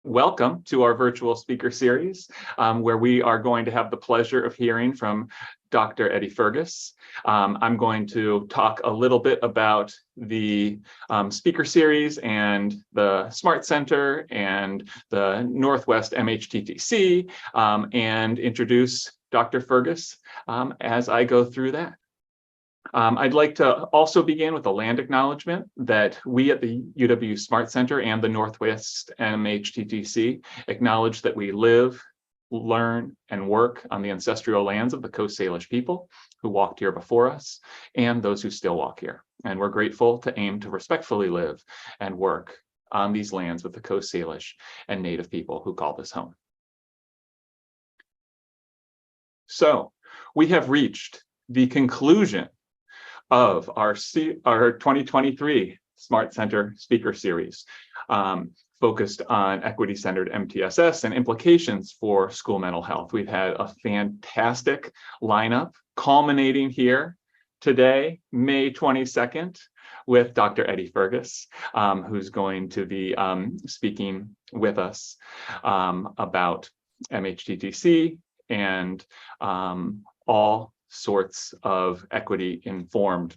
Welcome to our virtual speaker series, where we are going to have the pleasure of hearing from Dr. Eddie Fergus. I'm going to talk a little bit about the speaker series and the Smart Center and the Northwest MHTTC, and introduce Dr. Fergus as I go through that. I'd like to also begin with a land acknowledgement that we at the UW Smart Center and the Northwest MHTTC acknowledge that we live, learn, and work on the ancestral lands of the Coast Salish people who walked here before us and those who still walk here. And we're grateful to aim to respectfully live and work on these lands with the Coast Salish and Native people who call this home. So we have reached the conclusion of our 2023 Smart Center Speaker Series, focused on equity-centered MTSS and implications for school mental health. We've had a fantastic lineup culminating here today, May 22nd, with Dr. Eddie Fergus, who's going to be speaking with us about MHTTC and all sorts of equity-informed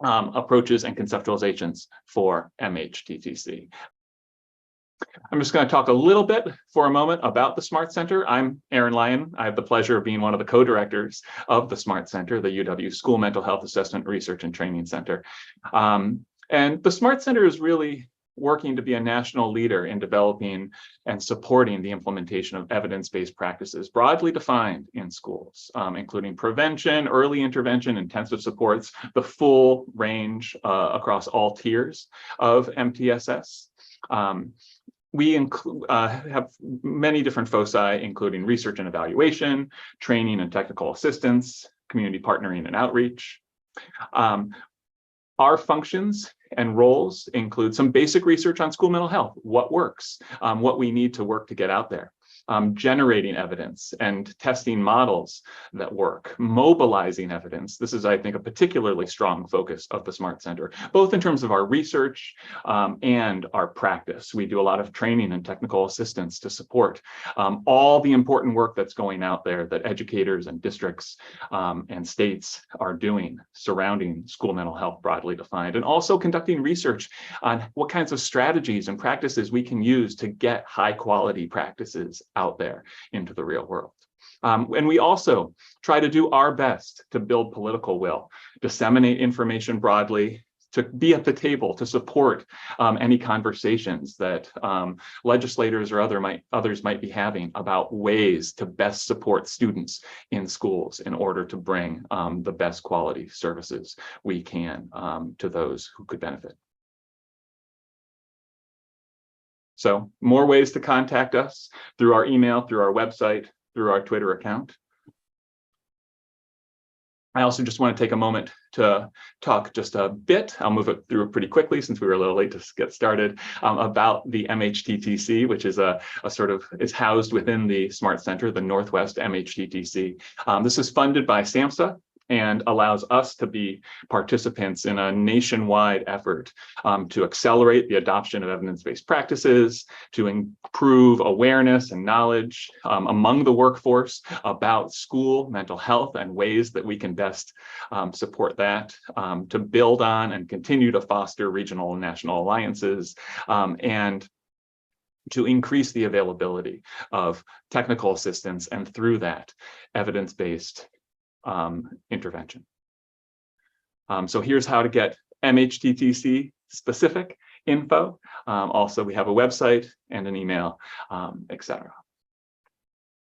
approaches and conceptualizations for MHTTC. I'm just going to talk a little bit for a moment about the Smart Center. I'm Aaron Lyon. I have the pleasure of being one of the co-directors of the Smart Center, the UW School Mental Health Assessment Research and Training Center. And the Smart Center is really working to be a national leader in developing and supporting the implementation of evidence-based practices broadly defined in schools, including prevention, early intervention, intensive supports, the full range across all tiers of MTSS. We have many different foci, including research and evaluation, training and technical assistance, community partnering and outreach. Our functions and roles include some basic research on school mental health, what works, what we need to work to get out there, generating evidence and testing models that work, mobilizing evidence. This is, I think, a particularly strong focus of the Smart Center, both in terms of our research and our practice. We do a lot of training and technical assistance to support all the important work that's going out there that educators and districts and states are doing surrounding school mental health broadly defined, and also conducting research on what kinds of strategies and practices we can use to get high quality practices out there into the real world. And we also try to do our best to build political will, disseminate information broadly, to be at the table to support any conversations that legislators or others might be having about ways to best support students in schools in order to bring the best quality services we can to those who could benefit. So more ways to contact us: through our email, through our website, through our Twitter account. I also just want to take a moment to talk just a bit, I'll move it through pretty quickly since we were a little late to get started, about the MHTTC, which is is housed within the Smart Center, the Northwest MHTTC. This is funded by SAMHSA and allows us to be participants in a nationwide effort to accelerate the adoption of evidence-based practices, to improve awareness and knowledge among the workforce about school mental health and ways that we can best support that, to build on and continue to foster regional and national alliances, and to increase the availability of technical assistance, and through that, evidence-based intervention. So here's how to get MHTTC specific info. Also, we have a website and an email, etc.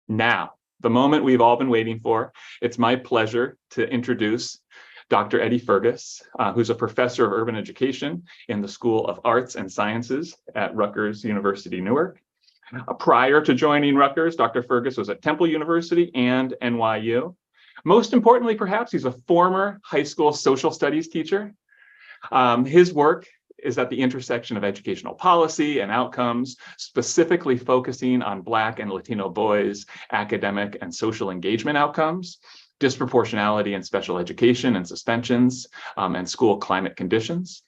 Now, the moment we've all been waiting for, it's my pleasure to introduce Dr. Eddie Fergus, who's a professor of urban education in the School of Arts and Sciences at Rutgers University, Newark. Prior to joining Rutgers, Dr. Fergus was at Temple University and NYU. Most importantly, perhaps, he's a former high school social studies teacher. His work is at the intersection of educational policy and outcomes, specifically focusing on Black and Latino boys' academic and social engagement outcomes, disproportionality in special education and suspensions, and school climate conditions.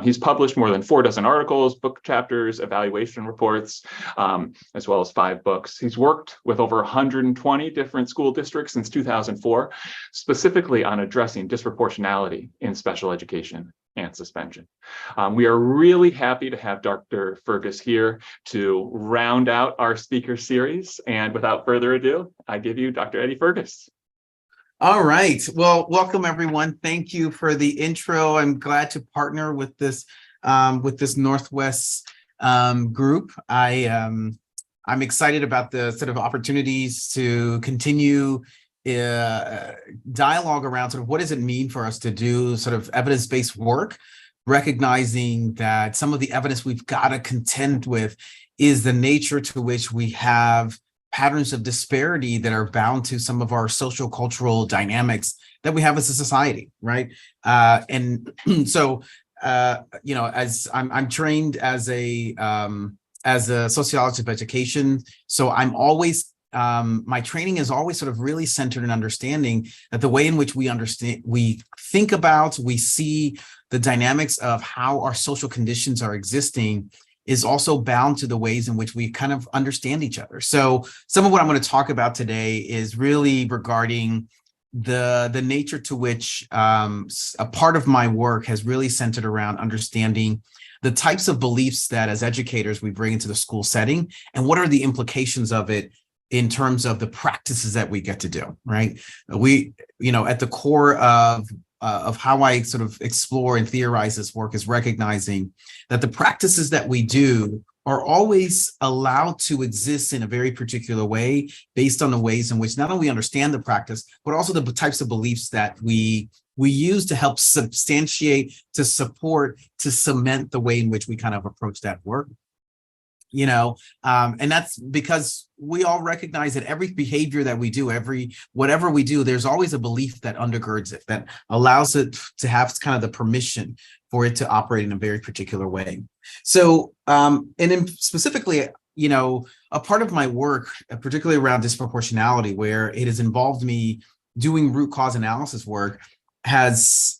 He's published more than 4 dozen articles, book chapters, evaluation reports, as well as 5 books. He's worked with over 120 different school districts since 2004, specifically on addressing disproportionality in special education and suspension. We are really happy to have Dr. Fergus here to round out our speaker series. And without further ado, I give you Dr. Eddie Fergus. All right. Well, welcome everyone. Thank you for the intro. I'm glad to partner with this Northwest group. I'm excited about the sort of opportunities to continue dialogue around sort of what does it mean for us to do sort of evidence-based work, recognizing that some of the evidence we've got to contend with is the nature to which we have patterns of disparity that are bound to some of our social cultural dynamics that we have as a society, right? And so, you know, as I'm trained as a sociologist of education, so I'm always my training is always sort of really centered in understanding that the way in which we understand, we think about, we see the dynamics of how our social conditions are existing is also bound to the ways in which we kind of understand each other. So some of what I'm going to talk about today is really regarding the nature to which a part of my work has really centered around understanding the types of beliefs that as educators we bring into the school setting and what are the implications of it in terms of the practices that we get to do, right? We, you know, at the core of how I sort of explore and theorize this work is recognizing that the practices that we do are always allowed to exist in a very particular way based on the ways in which not only we understand the practice, but also the types of beliefs that we use to help substantiate, to support, to cement the way in which we kind of approach that work. You know, and that's because we all recognize that every behavior that we do, whatever we do, there's always a belief that undergirds it, that allows it to have kind of the permission for it to operate in a very particular way. So, and then specifically, you know, a part of my work, particularly around disproportionality, where it has involved me doing root cause analysis work, has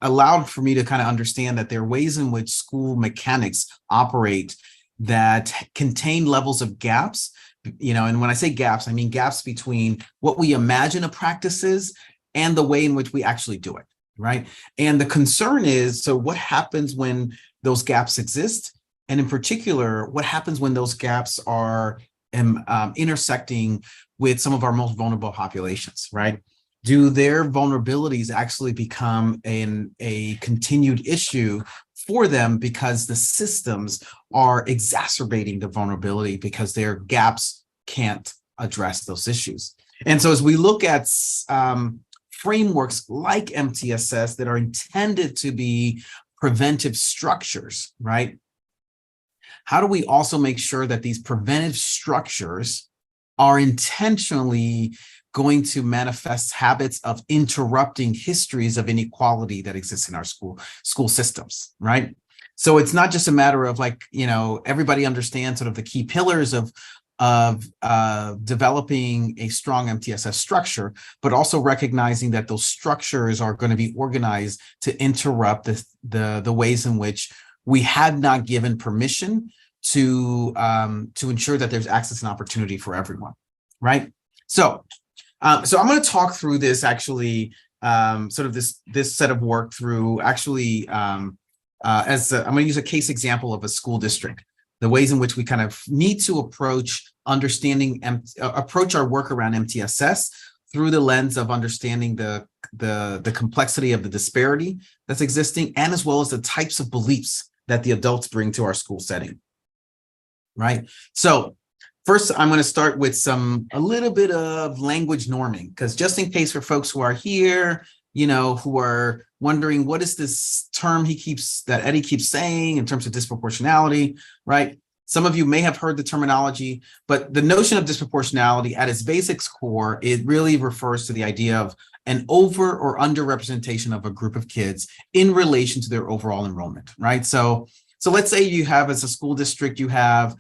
allowed for me to kind of understand that there are ways in which school mechanics operate that contain levels of gaps, you know, and when I say gaps, I mean gaps between what we imagine a practice is and the way in which we actually do it, right? And the concern is, so what happens when those gaps exist? And in particular, what happens when those gaps are intersecting with some of our most vulnerable populations, right? Do their vulnerabilities actually become a continued issue for them because the systems are exacerbating the vulnerability because their gaps can't address those issues? And so as we look at frameworks like MTSS that are intended to be preventive structures, right? How do we also make sure that these preventive structures are intentionally going to manifest habits of interrupting histories of inequality that exists in our school systems, right? So it's not just a matter of like, you know, everybody understands sort of the key pillars of developing a strong MTSS structure, but also recognizing that those structures are going to be organized to interrupt the ways in which we had not given permission to ensure that there's access and opportunity for everyone, right? So I'm going to talk through this actually, sort of this set of work through actually I'm going to use a case example of a school district, the ways in which we kind of need to approach our work around MTSS through the lens of understanding the complexity of the disparity that's existing, and as well as the types of beliefs that the adults bring to our school setting, right? So first, I'm going to start with a little bit of language norming, because just in case for folks who are here, you know, who are wondering what is this term that Eddie keeps saying in terms of disproportionality, right? Some of you may have heard the terminology, but the notion of disproportionality at its basic core, it really refers to the idea of an over or underrepresentation of a group of kids in relation to their overall enrollment, right? So let's say you have, as a school district, you have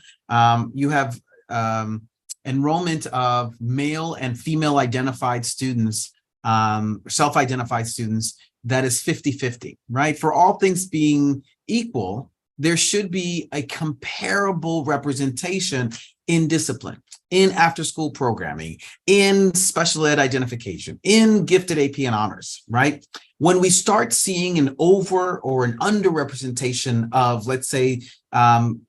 enrollment of male and female identified students, self-identified students that is 50-50, right? For all things being equal, there should be a comparable representation in discipline, in after-school programming, in special ed identification, in gifted AP and honors, right? When we start seeing an over or an underrepresentation of, let's say,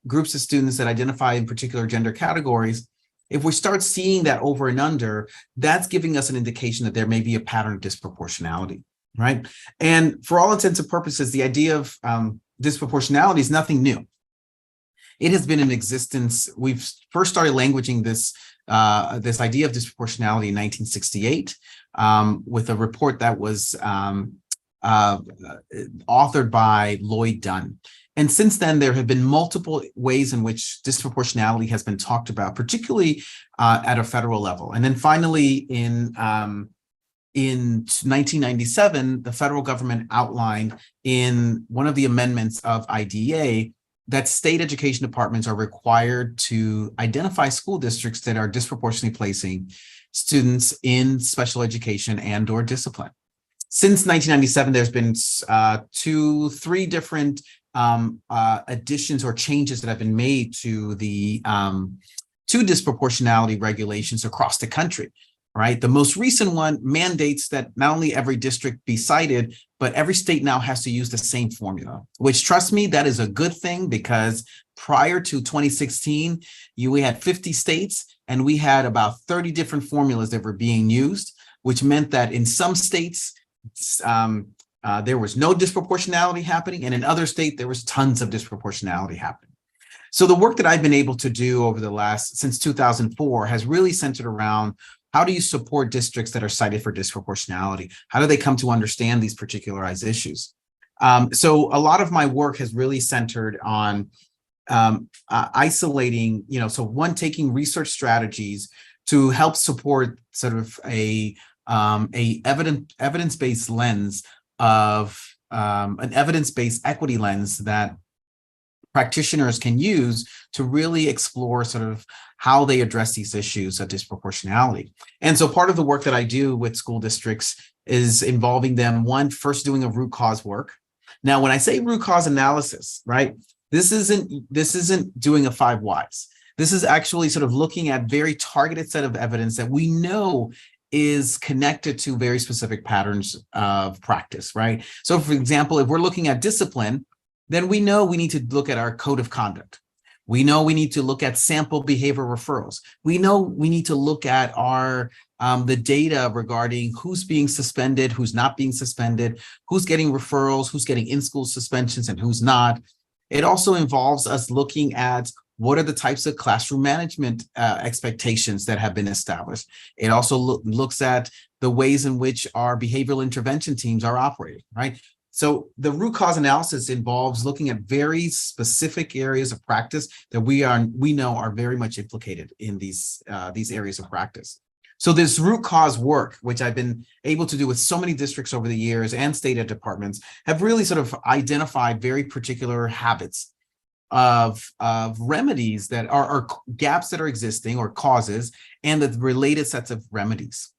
groups of students that identify in particular gender categories, if we start seeing that over and under, that's giving us an indication that there may be a pattern of disproportionality, right? And for all intents and purposes, the idea of disproportionality is nothing new. It has been in existence. We've first started languaging this this idea of disproportionality in 1968 with a report that was authored by Lloyd Dunn. And since then, there have been multiple ways in which disproportionality has been talked about, particularly at a federal level. And then finally, in 1997, the federal government outlined in one of the amendments of IDEA that state education departments are required to identify school districts that are disproportionately placing students in special education and or discipline. Since 1997, there's been 3 different additions or changes that have been made to the to disproportionality regulations across the country. Right. The most recent one mandates that not only every district be cited, but every state now has to use the same formula, which, trust me, that is a good thing, because prior to 2016, we had 50 states and we had about 30 different formulas that were being used, which meant that in some states, there was no disproportionality happening, and in other states, there was tons of disproportionality happening. So the work that I've been able to do over the since 2004 has really centered around: how do you support districts that are cited for disproportionality? How do they come to understand these particularized issues? So a lot of my work has really centered on isolating, taking research strategies to help support sort of a evidence-based lens of an evidence-based equity lens that practitioners can use to really explore sort of how they address these issues of disproportionality. And so part of the work that I do with school districts is involving them, first doing a root cause work. Now, when I say root cause analysis, right, this isn't doing a 5 whys. This is actually sort of looking at very targeted set of evidence that we know is connected to very specific patterns of practice, right? So for example, if we're looking at discipline, then we know we need to look at our code of conduct. We know we need to look at sample behavior referrals. We know we need to look at our the data regarding who's being suspended, who's not being suspended, who's getting referrals, who's getting in-school suspensions, and who's not. It also involves us looking at what are the types of classroom management expectations that have been established. It also looks at the ways in which our behavioral intervention teams are operating, right? So the root cause analysis involves looking at very specific areas of practice that we know are very much implicated in these areas of practice. So this root cause work, which I've been able to do with so many districts over the years and state ed departments, have really sort of identified very particular habits of remedies that are gaps that are existing or causes, and the related sets of remedies.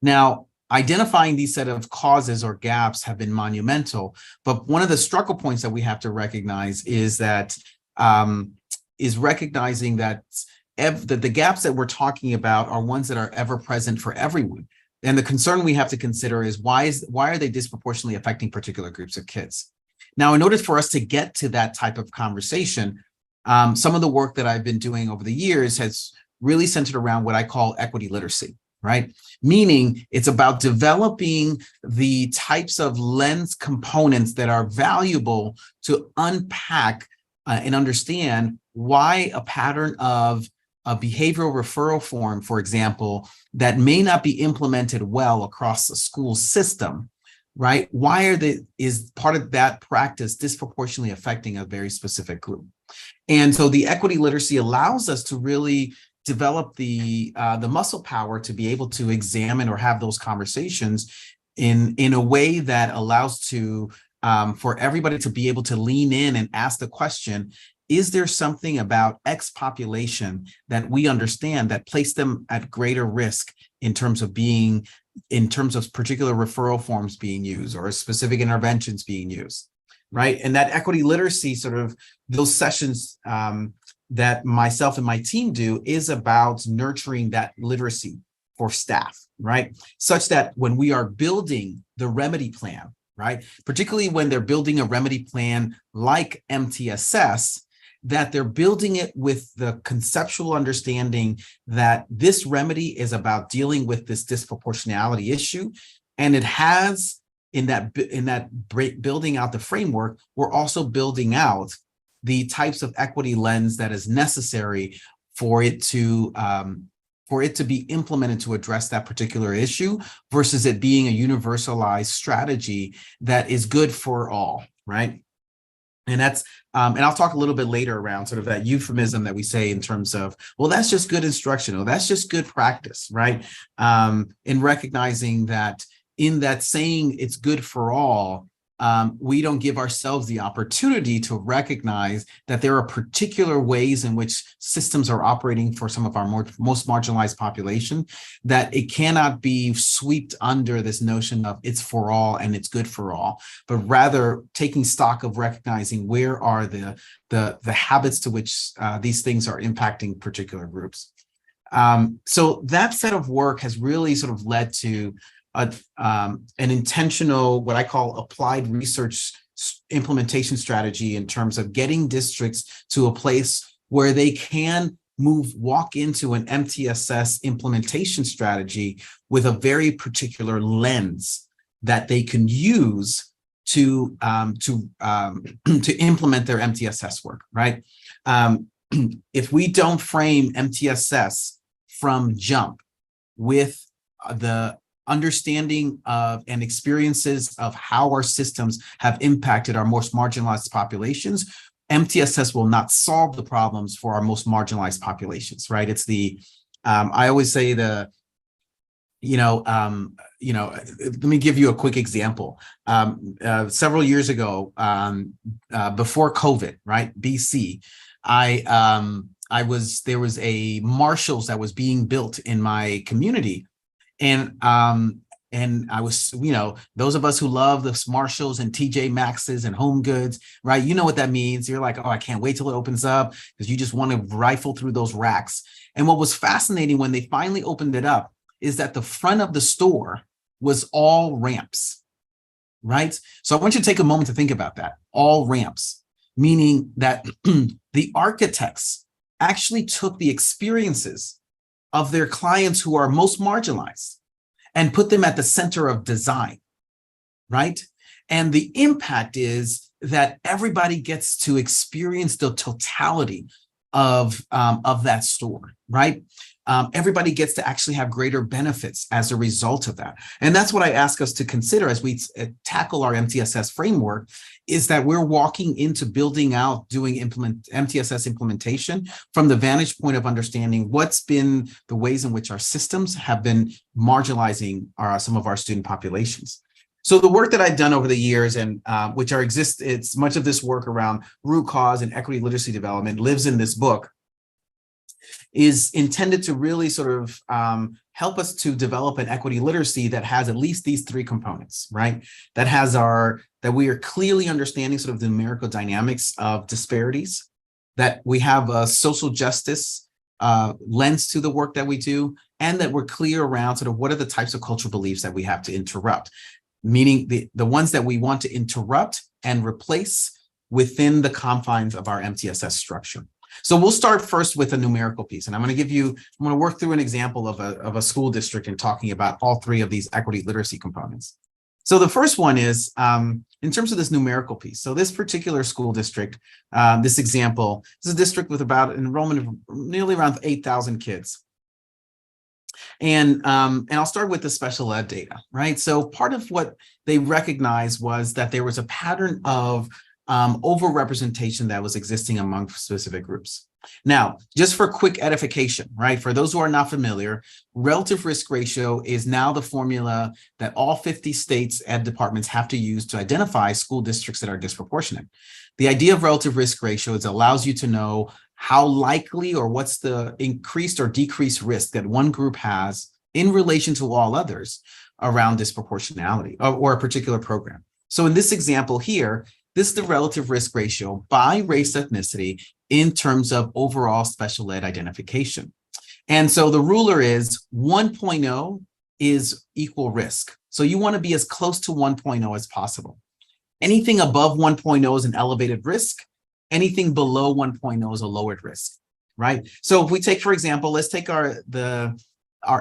Now, identifying these set of causes or gaps have been monumental, but one of the struggle points that we have to recognize is that recognizing that the gaps that we're talking about are ones that are ever present for everyone. And the concern we have to consider is why are they disproportionately affecting particular groups of kids? Now, in order for us to get to that type of conversation, some of the work that I've been doing over the years has really centered around what I call equity literacy. Right? Meaning it's about developing the types of lens components that are valuable to unpack and understand why a pattern of a behavioral referral form, for example, that may not be implemented well across the school system, right? Why is part of that practice disproportionately affecting a very specific group? And so the equity literacy allows us to really develop the muscle power to be able to examine or have those conversations in a way that allows for everybody to be able to lean in and ask the question, is there something about X population that we understand that place them at greater risk in terms of being in terms of particular referral forms being used or specific interventions being used, right? And that equity literacy sort of those sessions that myself and my team do is about nurturing that literacy for staff, right? Such that when we are building the remedy plan, right, particularly when they're building a remedy plan like MTSS, that they're building it with the conceptual understanding that this remedy is about dealing with this disproportionality issue. And it has, in that building out the framework, we're also building out the types of equity lens that is necessary for it to be implemented to address that particular issue versus it being a universalized strategy that is good for all, right? And that's, and I'll talk a little bit later around sort of that euphemism that we say in terms of, well, that's just good instruction, or that's just good practice, right? In recognizing that in that saying it's good for all, we don't give ourselves the opportunity to recognize that there are particular ways in which systems are operating for some of our most marginalized population, that it cannot be swept under this notion of it's for all and it's good for all, but rather taking stock of recognizing where are the habits to which these things are impacting particular groups. So that set of work has really sort of led to an intentional, what I call applied research implementation strategy in terms of getting districts to a place where they can walk into an MTSS implementation strategy with a very particular lens that they can use to implement their MTSS work, right? If we don't frame MTSS from jump with the understanding of and experiences of how our systems have impacted our most marginalized populations, MTSS will not solve the problems for our most marginalized populations, right? It's the, I always say let me give you a quick example. Several years ago, before COVID, right, BC, there was a Marshalls that was being built in my community. And I was, those of us who love the Marshalls and TJ Maxx's and Home Goods, right? You know what that means. You're like, oh, I can't wait till it opens up because you just want to rifle through those racks. And what was fascinating when they finally opened it up is that the front of the store was all ramps, right? So I want you to take a moment to think about that. All ramps, meaning that the architects actually took the experiences of their clients who are most marginalized and put them at the center of design, right? And the impact is that everybody gets to experience the totality of that store, right? Everybody gets to actually have greater benefits as a result of that. And that's what I ask us to consider as we tackle our MTSS framework, is that we're walking into building out, doing MTSS implementation from the vantage point of understanding what's been the ways in which our systems have been marginalizing some of our student populations. So the work that I've done over the years, and it's much of this work around root cause and equity literacy development lives in this book, is intended to really sort of help us to develop an equity literacy that has at least these three components, right? That we are clearly understanding sort of the numerical dynamics of disparities, that we have a social justice lens to the work that we do, and that we're clear around sort of what are the types of cultural beliefs that we have to interrupt, meaning the ones that we want to interrupt and replace within the confines of our MTSS structure. So we'll start first with a numerical piece, and I'm going to work through an example of a school district and talking about all three of these equity literacy components. So the first one is in terms of this numerical piece. So this particular school district, this example, is a district with about an enrollment of nearly around 8,000 kids. And I'll start with the special ed data, right? So part of what they recognized was that there was a pattern of overrepresentation that was existing among specific groups. Now, just for quick edification, right? For those who are not familiar, relative risk ratio is now the formula that all 50 states ed departments have to use to identify school districts that are disproportionate. The idea of relative risk ratio is it allows you to know how likely or what's the increased or decreased risk that one group has in relation to all others around disproportionality or a particular program. So in this example here, this is the relative risk ratio by race ethnicity in terms of overall special ed identification. And so the ruler is 1.0 is equal risk. So you want to be as close to 1.0 as possible. Anything above 1.0 is an elevated risk. Anything below 1.0 is a lowered risk, right? So if we take, for example, let's take our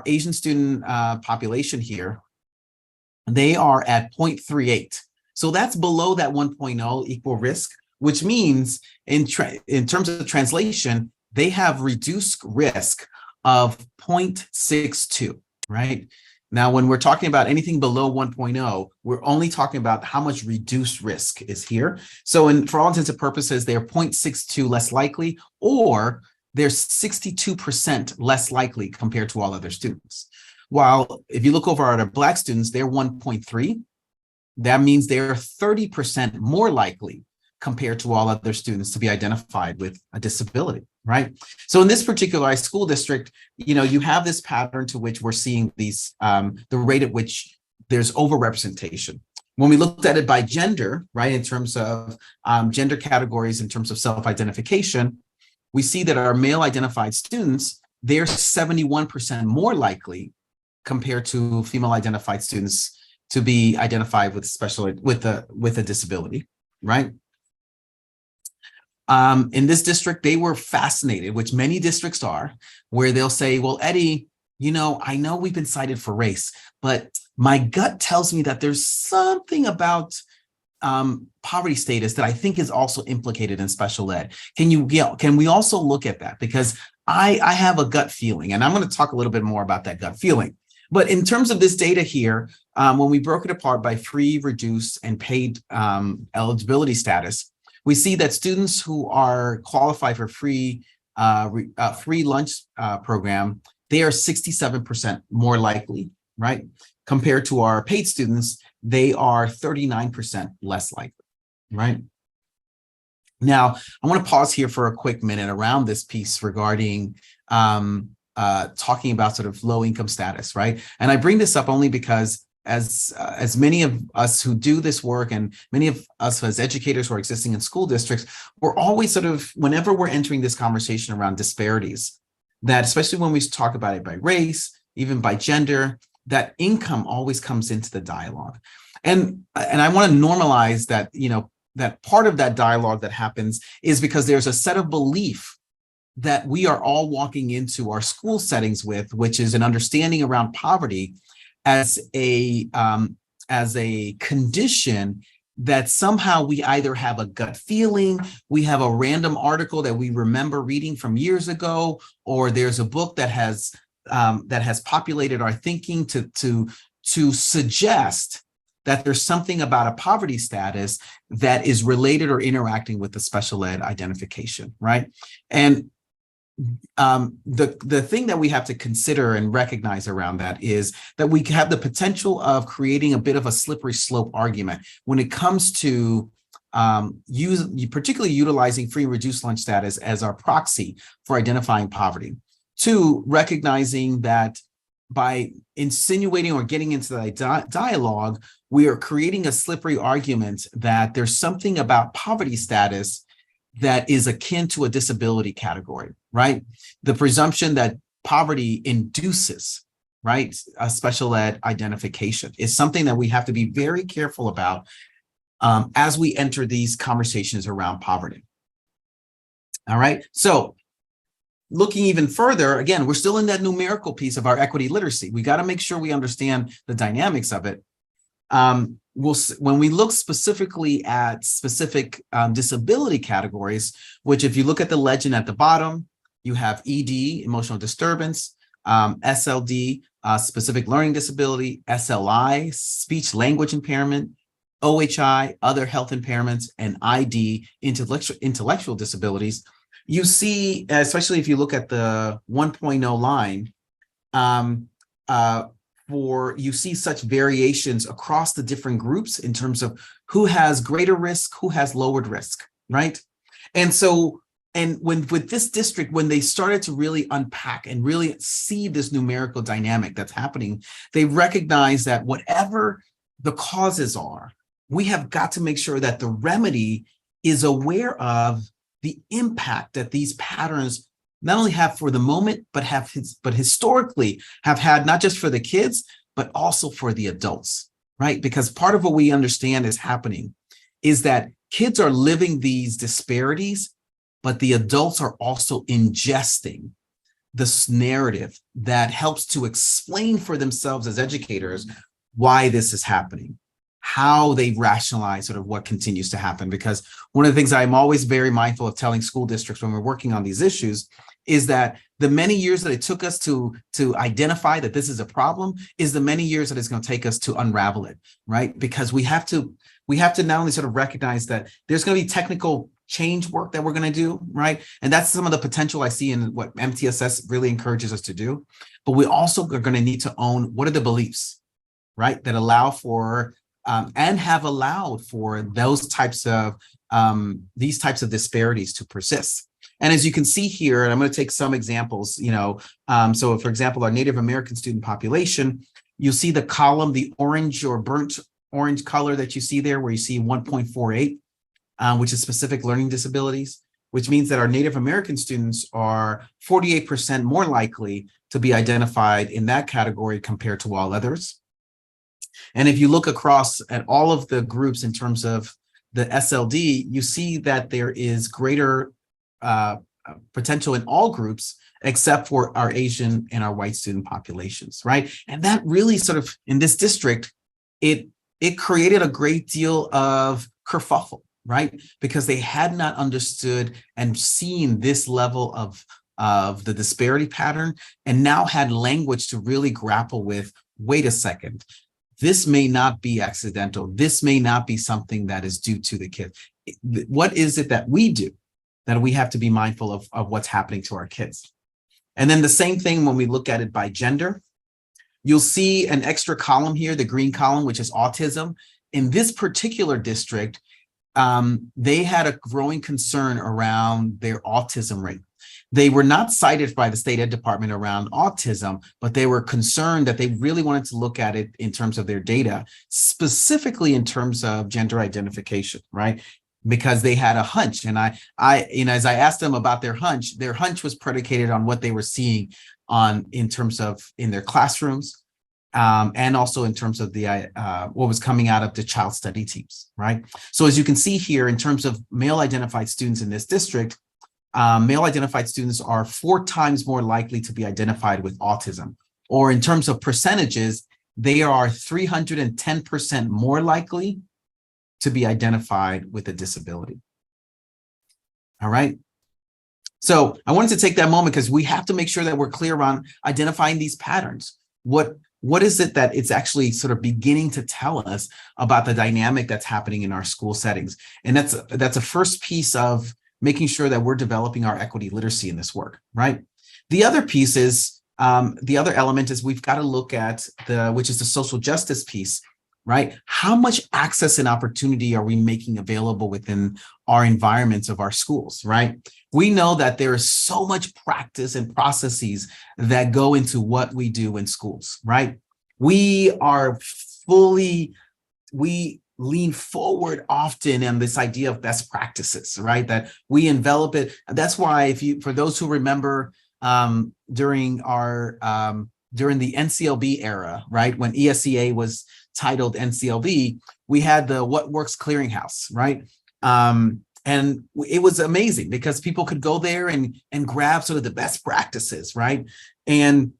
Asian student population here. They are at 0.38. So that's below that 1.0 equal risk, which means in terms of translation, they have reduced risk of 0.62, right? Now, when we're talking about anything below 1.0, we're only talking about how much reduced risk is here. So for all intents and purposes, they're 0.62 less likely, or they're 62% less likely compared to all other students. While if you look over at our Black students, they're 1.3. That means they're 30% more likely compared to all other students to be identified with a disability, right? So in this particular school district, you have this pattern to which we're seeing these, the rate at which there's overrepresentation. When we looked at it by gender, right, in terms of gender categories, in terms of self-identification, we see that our male identified students, they're 71% more likely compared to female identified students to be identified with with a disability, right? In this district, they were fascinated, which many districts are, where they'll say, well, Eddie, I know we've been cited for race, but my gut tells me that there's something about poverty status that I think is also implicated in special ed. Can we also look at that? Because I have a gut feeling, and I'm going to talk a little bit more about that gut feeling. But in terms of this data here, when we broke it apart by free, reduced, and paid eligibility status, we see that students who are qualified for free lunch program, they are 67% more likely, right? Compared to our paid students, they are 39% less likely, right? Now, I want to pause here for a quick minute around this piece regarding talking about sort of low income status, right? And I bring this up only because as many of us who do this work and many of us as educators who are existing in school districts, we're always sort of, whenever we're entering this conversation around disparities, that especially when we talk about it by race, even by gender, that income always comes into the dialogue. And I want to normalize that, that part of that dialogue that happens is because there's a set of belief that we are all walking into our school settings with, which is an understanding around poverty as a condition that somehow we either have a gut feeling, we have a random article that we remember reading from years ago, or there's a book that has populated our thinking to suggest that there's something about a poverty status that is related or interacting with the special ed identification, right? And the thing that we have to consider and recognize around that is that we have the potential of creating a bit of a slippery slope argument when it comes to particularly utilizing free and reduced lunch status as our proxy for identifying poverty. Two, recognizing that by insinuating or getting into the dialogue, we are creating a slippery argument that there's something about poverty status that is akin to a disability category, right? The presumption that poverty induces, right, a special ed identification is something that we have to be very careful about as we enter these conversations around poverty. All right, so looking even further, again, we're still in that numerical piece of our equity literacy. We got to make sure we understand the dynamics of it. When we look specifically at specific disability categories, which if you look at the legend at the bottom, you have ED, emotional disturbance, SLD, specific learning disability, SLI, speech language impairment, OHI, other health impairments, and ID, intellectual disabilities. You see, especially if you look at the 1.0 line, you see such variations across the different groups in terms of who has greater risk, who has lowered risk, right? And so And with this district, when they started to really unpack and really see this numerical dynamic that's happening, they recognize that whatever the causes are, we have got to make sure that the remedy is aware of the impact that these patterns not only have for the moment, but historically have had, not just for the kids, but also for the adults, right? Because part of what we understand is happening is that kids are living these disparities, but the adults are also ingesting this narrative that helps to explain for themselves as educators why this is happening, how they rationalize sort of what continues to happen. Because one of the things I'm always very mindful of telling school districts when we're working on these issues is that the many years that it took us to identify that this is a problem is the many years that it's going to take us to unravel it, right? Because we have to not only sort of recognize that there's going to be technical change work that we're going to do, right? And that's some of the potential I see in what MTSS really encourages us to do. But we also are going to need to own what are the beliefs, right, that allow for and have allowed for those types of these types of disparities to persist. And as you can see here, and I'm going to take some examples, so for example, our Native American student population, you see the column, the orange or burnt orange color that you see there, where you see 1.48, which is specific learning disabilities, which means that our Native American students are 48% more likely to be identified in that category compared to all others. And if you look across at all of the groups in terms of the SLD, you see that there is greater potential in all groups except for our Asian and our white student populations, right? And that really sort of, in this district, it created a great deal of kerfuffle, right? Because they had not understood and seen this level of the disparity pattern, and now had language to really grapple with, wait a second, this may not be accidental. This may not be something that is due to the kids. What is it that we do that we have to be mindful of what's happening to our kids? And then the same thing when we look at it by gender, you'll see an extra column here, the green column, which is autism. In this particular district, they had a growing concern around their autism rate. They were not cited by the state ed department around autism, but they were concerned that they really wanted to look at it in terms of their data, specifically in terms of gender identification, right? Because they had a hunch. And as I asked them about their hunch was predicated on what they were seeing in terms of in their classrooms, and also in terms of the what was coming out of the child study teams, right? So as you can see here, in terms of male identified students in this district, male identified students are 4 times more likely to be identified with autism, or in terms of percentages, they are 310% more likely to be identified with a disability. All right. So I wanted to take that moment because we have to make sure that we're clear on identifying these patterns. What is it that it's actually sort of beginning to tell us about the dynamic that's happening in our school settings? And that's a first piece of making sure that we're developing our equity literacy in this work, right? The other piece is, the other element is we've got to look at which is the social justice piece, right? How much access and opportunity are we making available within our environments of our schools, right? We know that there is so much practice and processes that go into what we do in schools, right? We lean forward often on this idea of best practices, right? That we envelop it. That's why for those who remember during the NCLB era, right? When ESEA was titled NCLB, we had the What Works Clearinghouse, right? And it was amazing because people could go there and grab sort of the best practices, right? And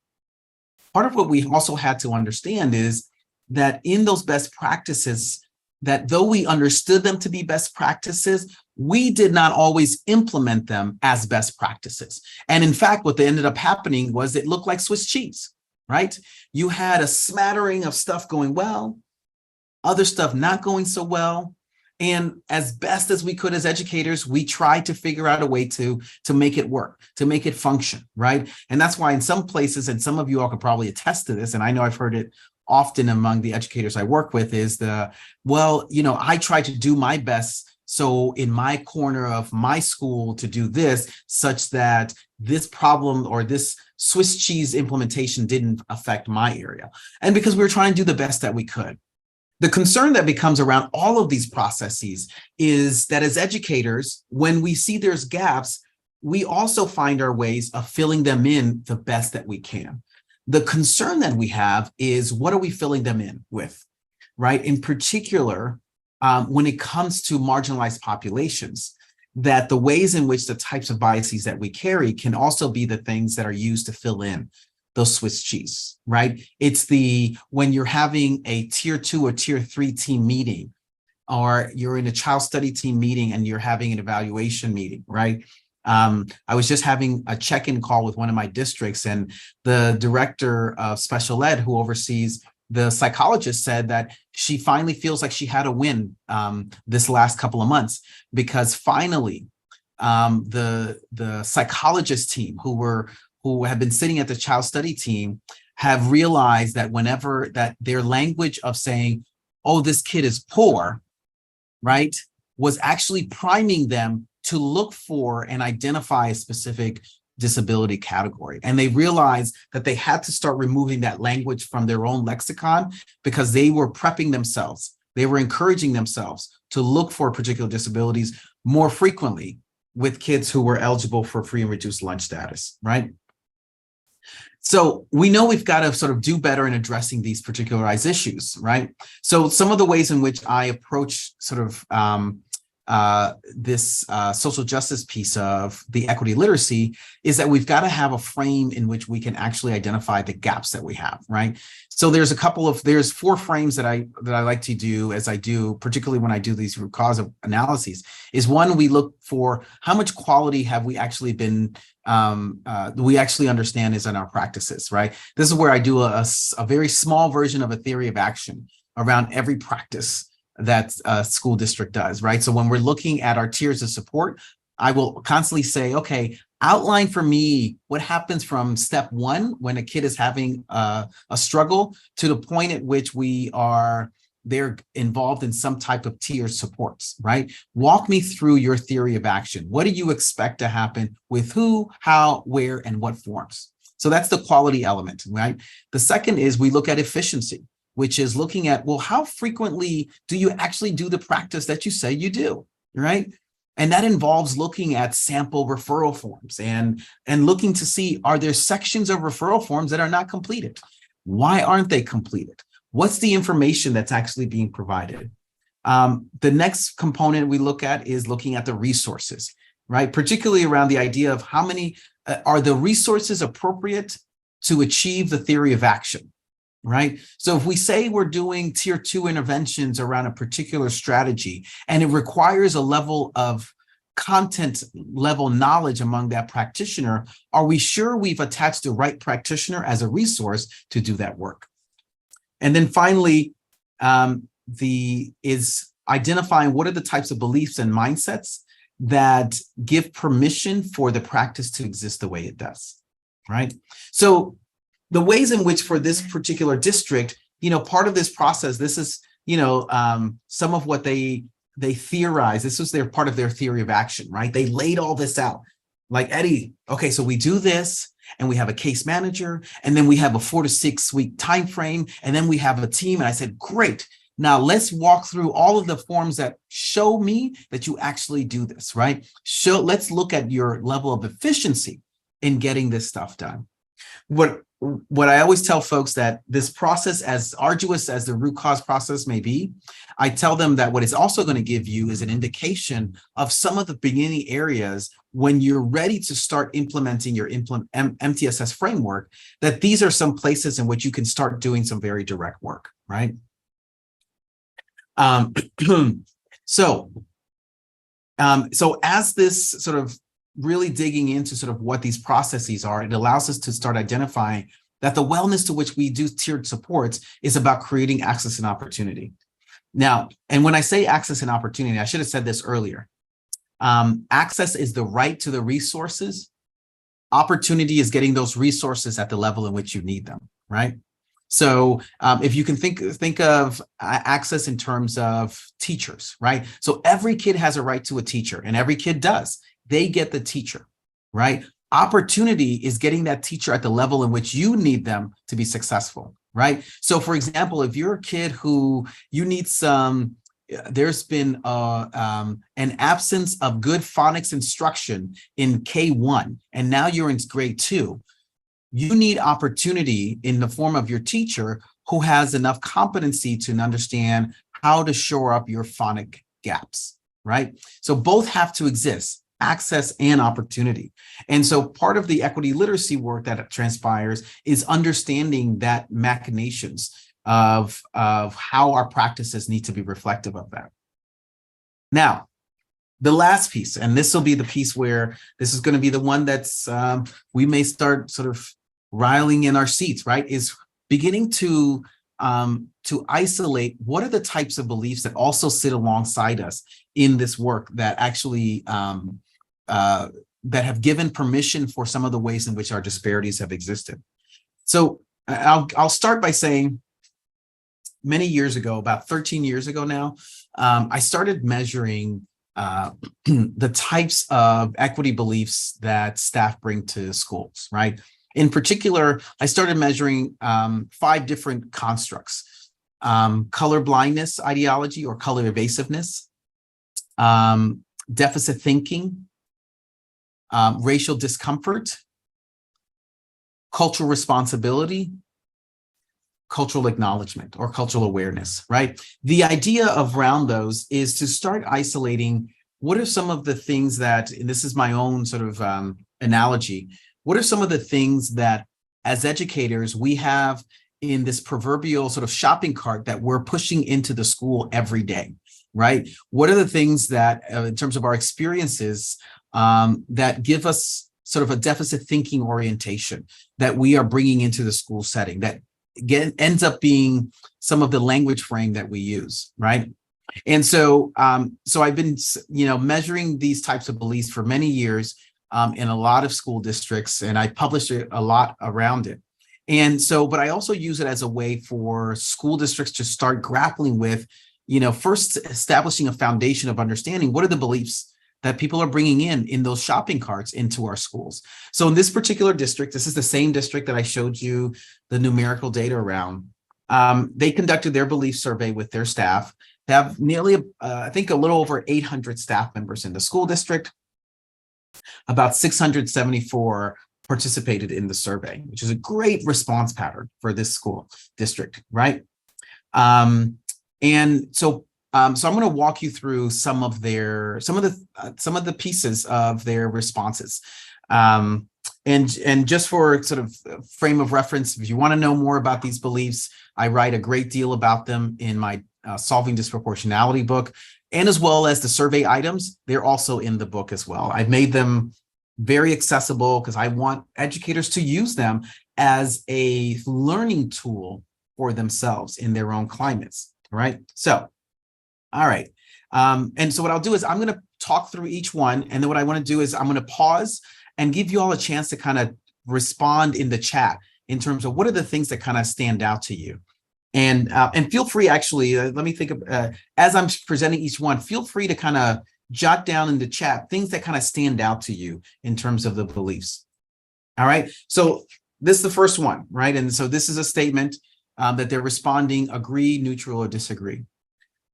part of what we also had to understand is that in those best practices, that though we understood them to be best practices, we did not always implement them as best practices. And in fact, what ended up happening was it looked like Swiss cheese, right? You had a smattering of stuff going well, other stuff not going so well. And as best as we could as educators, we tried to figure out a way to make it work, to make it function, right? And that's why in some places, and some of you all could probably attest to this, and I know I've heard it often among the educators I work with, is I try to do my best so in my corner of my school to do this, such that this problem or this Swiss cheese implementation didn't affect my area. And because we were trying to do the best that we could. The concern that becomes around all of these processes is that as educators, when we see there's gaps, we also find our ways of filling them in the best that we can. The concern that we have is, what are we filling them in with, right? In particular, when it comes to marginalized populations, that the ways in which the types of biases that we carry can also be the things that are used to fill in those Swiss cheese, right? It's when you're having a tier 2 or tier 3 team meeting, or you're in a child study team meeting and you're having an evaluation meeting, right? I was just having a check-in call with one of my districts, and the director of special ed who oversees the psychologist said that she finally feels like she had a win this last couple of months, because finally the psychologist team who have been sitting at the child study team have realized that whenever that their language of saying, oh, this kid is poor, right, was actually priming them to look for and identify a specific disability category. And they realized that they had to start removing that language from their own lexicon, because they were prepping themselves. They were encouraging themselves to look for particular disabilities more frequently with kids who were eligible for free and reduced lunch status, right? So we know we've got to sort of do better in addressing these particularized issues, right? So some of the ways in which I approach sort of this social justice piece of the equity literacy is that we've got to have a frame in which we can actually identify the gaps that we have, right? So there's 4 frames that I like to do, as I do, particularly when I do these root cause analyses. Is one, we look for how much quality have we actually been we actually understand is in our practices, right? This is where I do a very small version of a theory of action around every practice that a school district does, right? So when we're looking at our tiers of support, I will constantly say, okay, outline for me what happens from step 1 when a kid is having a struggle to the point at which they're involved in some type of tier supports, right? Walk me through your theory of action. What do you expect to happen with who, how, where, and what forms? So that's the quality element, right? The second is we look at efficiency, which is looking at, well, how frequently do you actually do the practice that you say you do, right? And that involves looking at sample referral forms and looking to see, are there sections of referral forms that are not completed? Why aren't they completed? What's the information that's actually being provided? The next component we look at is looking at the resources, right? Particularly around the idea of how many, are the resources appropriate to achieve the theory of action? Right. So if we say we're doing tier 2 interventions around a particular strategy, and it requires a level of content level knowledge among that practitioner, are we sure we've attached the right practitioner as a resource to do that work? And then finally, is identifying what are the types of beliefs and mindsets that give permission for the practice to exist the way it does. Right. So the ways in which for this particular district, part of this process, this is, some of what they theorize. This was part of their theory of action, right? They laid all this out. Like, Eddie, okay, so we do this, and we have a case manager, and then we have a 4 to 6 week time frame, and then we have a team. And I said, great. Now let's walk through all of the forms that show me that you actually do this, right? Let's look at your level of efficiency in getting this stuff done. What I always tell folks, that this process, as arduous as the root cause process may be, I tell them that what it's also going to give you is an indication of some of the beginning areas when you're ready to start implementing your MTSS framework, that these are some places in which you can start doing some very direct work, right? So as this sort of really digging into sort of what these processes are, it allows us to start identifying that the wellness to which we do tiered supports is about creating access and opportunity. Now, and when I say access and opportunity, I should have said this earlier. Access is the right to the resources. Opportunity is getting those resources at the level in which you need them, right? So if you can think of access in terms of teachers, right? So every kid has a right to a teacher, and every kid does. They get the teacher, right? Opportunity is getting that teacher at the level in which you need them to be successful, right? So for example, if you're a kid who you need some, there's been an absence of good phonics instruction in K1, and now you're in grade 2, you need opportunity in the form of your teacher who has enough competency to understand how to shore up your phonic gaps, right? So both have to exist, access and opportunity. And so part of the equity literacy work that transpires is understanding that machinations of how our practices need to be reflective of that. Now, the last piece, and this will be the piece where this is going to be the one that's we may start sort of riling in our seats, right? Is beginning to isolate what are the types of beliefs that also sit alongside us in this work that actually that have given permission for some of the ways in which our disparities have existed. So I'll start by saying, many years ago, about 13 years ago now, I started measuring the types of equity beliefs that staff bring to schools, right? In particular, I started measuring 5 different constructs: color blindness ideology or color evasiveness, deficit thinking, racial discomfort, cultural responsibility, cultural acknowledgement or cultural awareness, right? The idea around those is to start isolating what are some of the things that, and this is my own sort of analogy, what are some of the things that as educators we have in this proverbial sort of shopping cart that we're pushing into the school every day, right? What are the things that in terms of our experiences that give us sort of a deficit thinking orientation that we are bringing into the school setting that ends up being some of the language frame that we use, right? And so, so I've been, measuring these types of beliefs for many years in a lot of school districts, and I published a lot around it. And so, but I also use it as a way for school districts to start grappling with, first establishing a foundation of understanding what are the beliefs that people are bringing in those shopping carts into our schools. So in this particular district, this is the same district that I showed you the numerical data around. They conducted their belief survey with their staff. They have nearly, I think, a little over 800 staff members in the school district. About 674 participated in the survey, which is a great response pattern for this school district, right? And so I'm going to walk you through some of the pieces of their responses. And just for sort of frame of reference, if you want to know more about these beliefs, I write a great deal about them in my Solving Disproportionality book, and as well as the survey items, they're also in the book as well. I've made them very accessible because I want educators to use them as a learning tool for themselves in their own climates, right? So, all right. And so what I'll do is I'm going to talk through each one. And then what I want to do is I'm going to pause and give you all a chance to kind of respond in the chat in terms of what are the things that kind of stand out to you. And feel free, actually, let me think of, as I'm presenting each one, feel free to kind of jot down in the chat things that kind of stand out to you in terms of the beliefs. All right. So this is the first one, right? And so this is a statement that they're responding, agree, neutral, or disagree.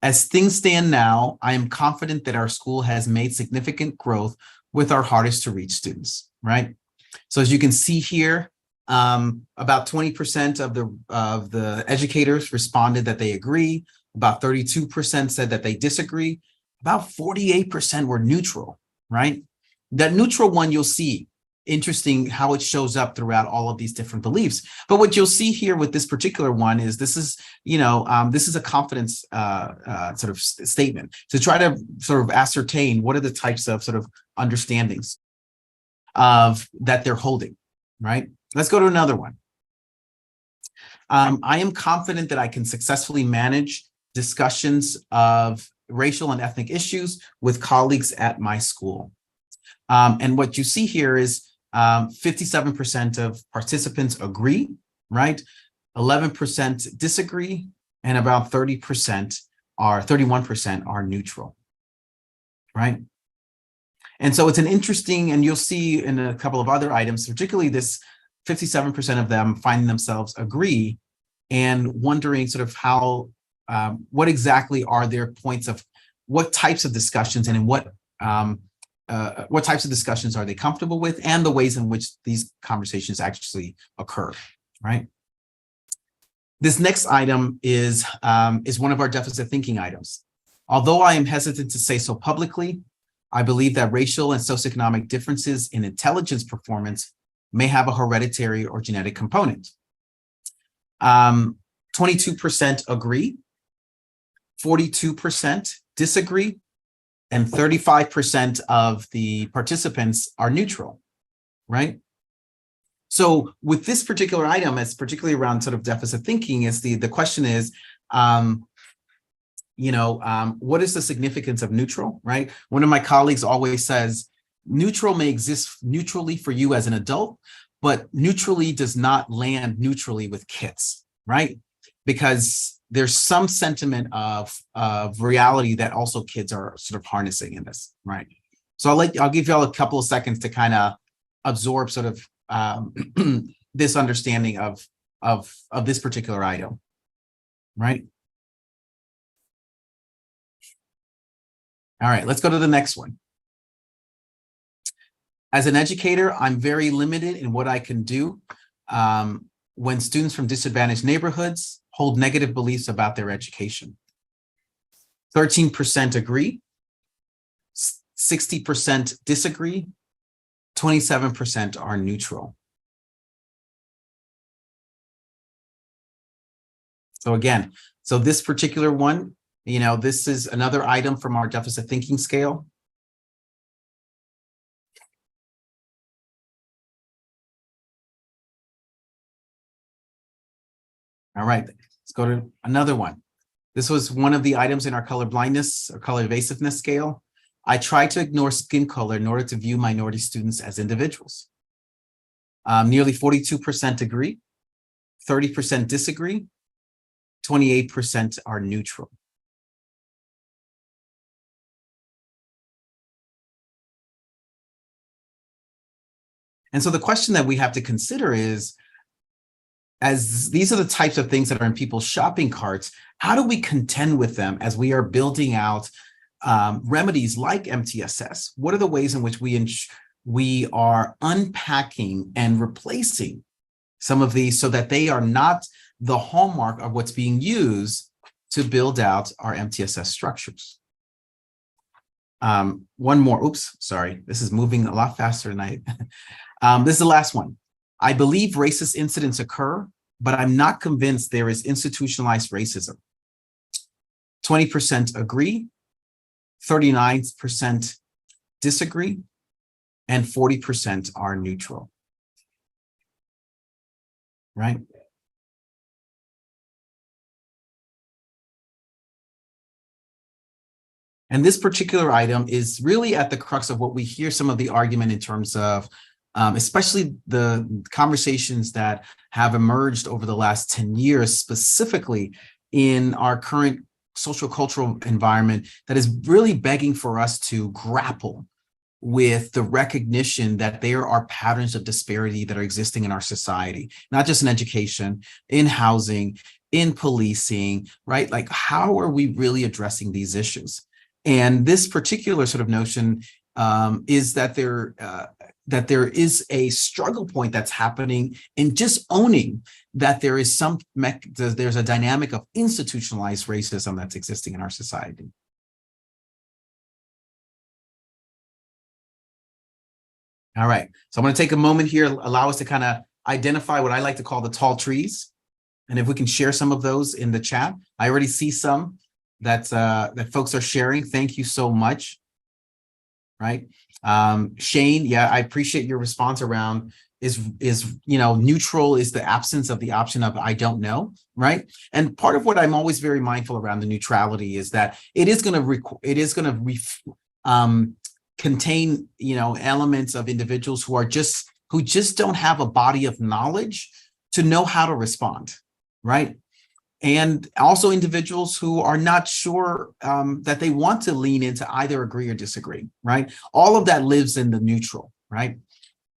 As things stand now, I am confident that our school has made significant growth with our hardest to reach students, right? So as you can see here, about 20% of the educators responded that they agree. About 32% said that they disagree. About 48% were neutral, right? That neutral one, you'll see, interesting how it shows up throughout all of these different beliefs. But what you'll see here with this particular one is this is, this is a confidence sort of statement to try to sort of ascertain what are the types of sort of understandings of that they're holding, right? Let's go to another one. I am confident that I can successfully manage discussions of racial and ethnic issues with colleagues at my school. And what you see here is 57% of participants agree, right? 11% disagree, and about 31% are neutral, right? And so it's an interesting, and you'll see in a couple of other items, particularly this 57% of them finding themselves agree and wondering sort of how, what exactly are their points of, what types of discussions and in what types of discussions are they comfortable with, and the ways in which these conversations actually occur, right? This next item is one of our deficit thinking items. Although I am hesitant to say so publicly, I believe that racial and socioeconomic differences in intelligence performance may have a hereditary or genetic component. 22% agree, 42% disagree, and 35% of the participants are neutral, right? So with this particular item, it's particularly around sort of deficit thinking, is the question is, what is the significance of neutral, right? One of my colleagues always says, neutral may exist neutrally for you as an adult, but neutrally does not land neutrally with kids, right? Because there's some sentiment of reality that also kids are sort of harnessing in this, right? So I'll give y'all a couple of seconds to kind of absorb sort of this understanding of this particular item, right? All right, let's go to the next one. As an educator, I'm very limited in what I can do when students from disadvantaged neighborhoods hold negative beliefs about their education. 13% agree, 60% disagree, 27% are neutral. So again, so this particular one, this is another item from our deficit thinking scale. All right, let's go to another one. This was one of the items in our color blindness or color evasiveness scale. I try to ignore skin color in order to view minority students as individuals. Nearly 42% agree, 30% disagree, 28% are neutral. And so the question that we have to consider is, as these are the types of things that are in people's shopping carts, how do we contend with them as we are building out remedies like MTSS? What are the ways in which we are unpacking and replacing some of these so that they are not the hallmark of what's being used to build out our MTSS structures? One more, oops, sorry. This is moving a lot faster than I, this is the last one. I believe racist incidents occur, but I'm not convinced there is institutionalized racism. 20% agree, 39% disagree, and 40% are neutral, right? And this particular item is really at the crux of what we hear some of the argument in terms of especially the conversations that have emerged over the last 10 years, specifically in our current social cultural environment, that is really begging for us to grapple with the recognition that there are patterns of disparity that are existing in our society, not just in education, in housing, in policing, right? Like, how are we really addressing these issues? And this particular sort of notion is that there is a struggle point that's happening in just owning that there is there's a dynamic of institutionalized racism that's existing in our society. All right, so I'm going to take a moment here, allow us to kind of identify what I like to call the tall trees. And if we can share some of those in the chat. I already see some that folks are sharing. Thank you so much. Right. Shane, yeah, I appreciate your response around is neutral is the absence of the option of I don't know, right? And part of what I'm always very mindful around the neutrality is that it is going to contain elements of individuals who just don't have a body of knowledge to know how to respond, right? And also individuals who are not sure that they want to lean into either agree or disagree, right? All of that lives in the neutral, right?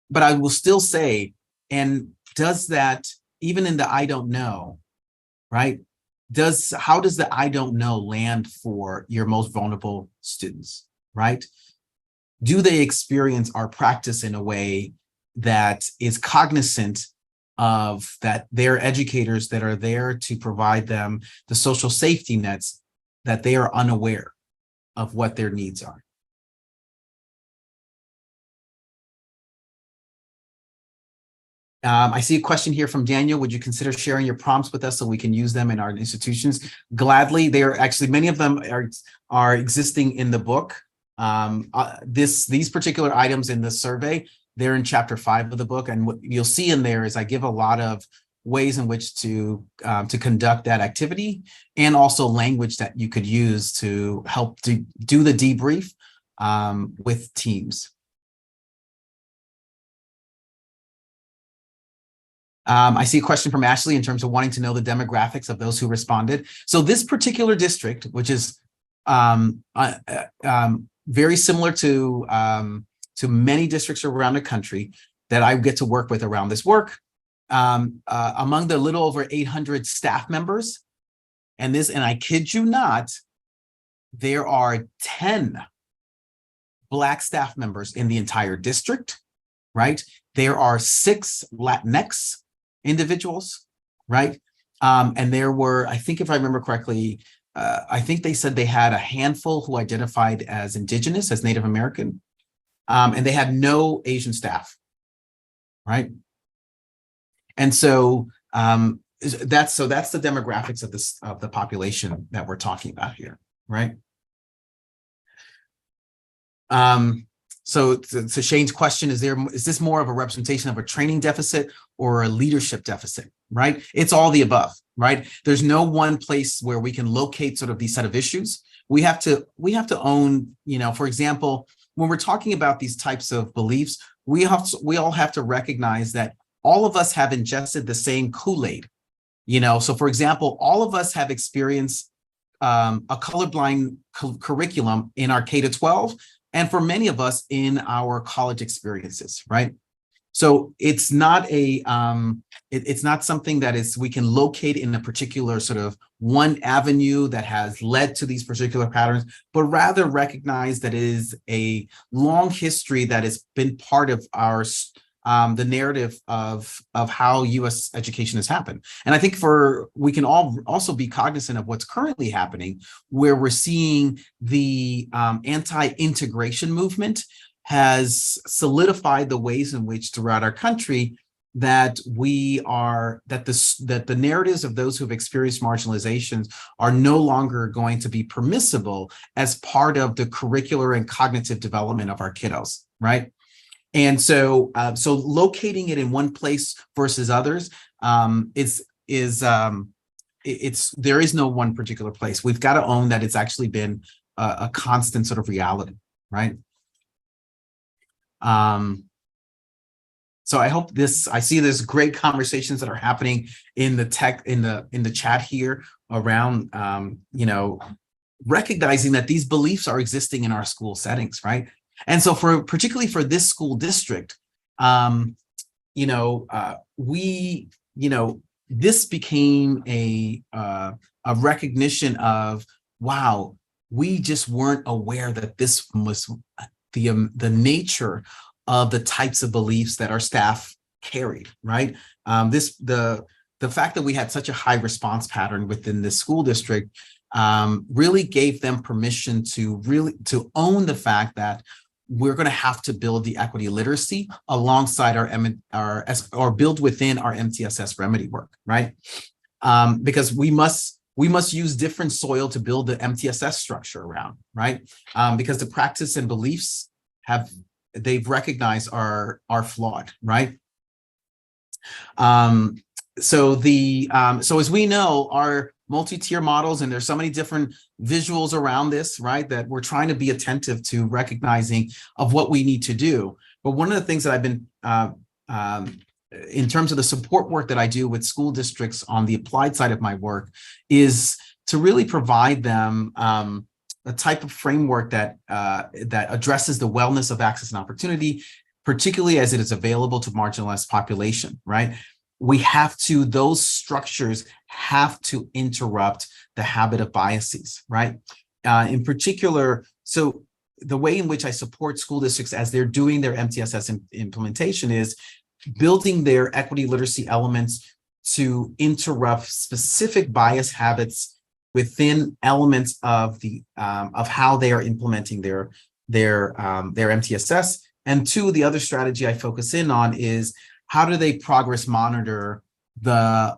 But I will still say, and does that, even in the I don't know, right? How does the I don't know land for your most vulnerable students, right? Do they experience our practice in a way that is cognizant of that they're educators that are there to provide them the social safety nets, that they are unaware of what their needs are? I see a question here from Daniel. Would you consider sharing your prompts with us so we can use them in our institutions? Gladly. They are actually, many of them are existing in the book. These particular items in the survey, they're in chapter 5 of the book. And what you'll see in there is I give a lot of ways in which to conduct that activity, and also language that you could use to help to do the debrief with teams. I see a question from Ashley in terms of wanting to know the demographics of those who responded. So this particular district, which is very similar to many districts around the country that I get to work with around this work, among the little over 800 staff members, and I kid you not, there are 10 Black staff members in the entire district, right? There are 6 Latinx individuals, right? And there were, I think if I remember correctly, I think they said they had a handful who identified as Indigenous, as Native American, and they had no Asian staff, right? And so that's the demographics of the population that we're talking about here, right? So to Shane's question, is this more of a representation of a training deficit or a leadership deficit, right? It's all the above, right? There's no one place where we can locate sort of these set of issues. We have to own, for example, when we're talking about these types of beliefs, we all have to recognize that all of us have ingested the same Kool-Aid, So for example, all of us have experienced a colorblind curriculum in our K-12, and for many of us in our college experiences, right? So it's not it's not something that we can locate in a particular sort of one avenue that has led to these particular patterns, but rather recognize that it is a long history that has been part of our the narrative of how U.S. education has happened. And I think we can all also be cognizant of what's currently happening, where we're seeing the anti-integration movement has solidified the ways in which throughout our country that the narratives of those who have experienced marginalizations are no longer going to be permissible as part of the curricular and cognitive development of our kiddos, right? And so locating it in one place versus others there is no one particular place. We've got to own that it's actually been a constant sort of reality, right? So I hope I see there's great conversations that are happening in the chat here around recognizing that these beliefs are existing in our school settings, right? And so particularly for this school district, this became a recognition of, wow, we just weren't aware that this was the nature of the types of beliefs that our staff carried, right? The fact that we had such a high response pattern within this school district really gave them permission to own the fact that we're going to have to build the equity literacy alongside or build within our MTSS remedy work, right? Because we must use different soil to build the MTSS structure around, right? Because the practice and beliefs they've recognized are flawed, right? So as we know, our multi-tier models, and there's so many different visuals around this, right, that we're trying to be attentive to recognizing of what we need to do. But one of the things that I've been in terms of the support work that I do with school districts on the applied side of my work, is to really provide them a type of framework that that addresses the wellness of access and opportunity, particularly as it is available to marginalized population, right? Those structures have to interrupt the habit of biases, right? In particular, so the way in which I support school districts as they're doing their MTSS implementation is building their equity literacy elements to interrupt specific bias habits within elements of the of how they are implementing their MTSS. And two, the other strategy I focus in on is how do they progress monitor the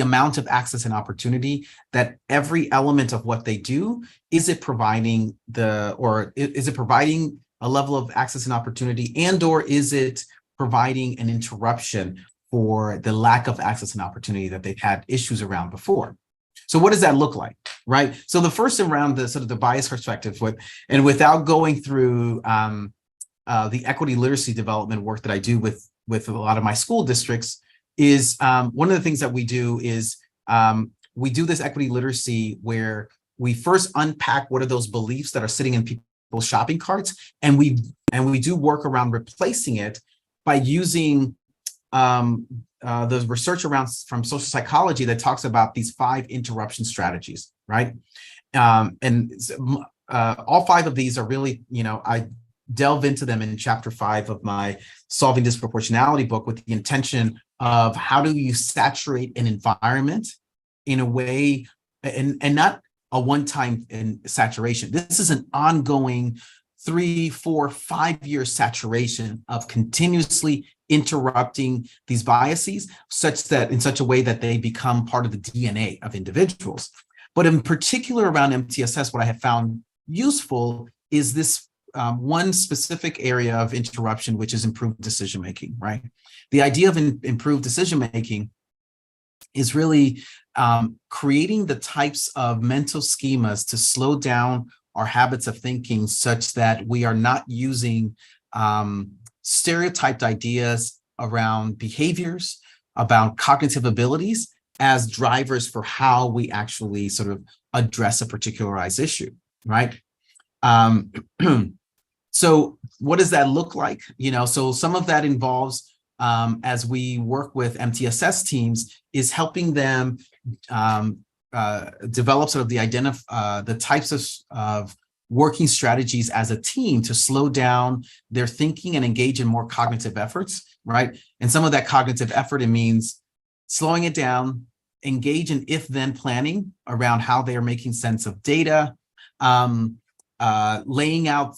amount of access and opportunity that every element of what they do, is it providing a level of access and opportunity, and or is it providing an interruption for the lack of access and opportunity that they've had issues around before. So what does that look like, right? So the first around the sort of the bias perspective, and without going through the equity literacy development work that I do with a lot of my school districts, is one of the things that we do is we do this equity literacy where we first unpack what are those beliefs that are sitting in people's shopping carts, and we do work around replacing it by using the research around from social psychology that talks about these 5 interruption strategies, right? And all 5 of these are really, I delve into them in chapter 5 of my Solving Disproportionality book, with the intention of how do you saturate an environment in a way, and not a one-time saturation. This is an ongoing 3, 4, 5-year saturation of continuously interrupting these biases in such a way that they become part of the DNA of individuals. But in particular around MTSS, what I have found useful is this one specific area of interruption, which is improved decision-making, right? The idea of improved decision-making is really creating the types of mental schemas to slow down our habits of thinking such that we are not using stereotyped ideas around behaviors, about cognitive abilities as drivers for how we actually sort of address a particularized issue, right? So what does that look like? So some of that involves, as we work with MTSS teams, is helping them develop sort of the types of working strategies as a team to slow down their thinking and engage in more cognitive efforts, right? And some of that cognitive effort, it means slowing it down, engage in if-then planning around how they are making sense of data, laying out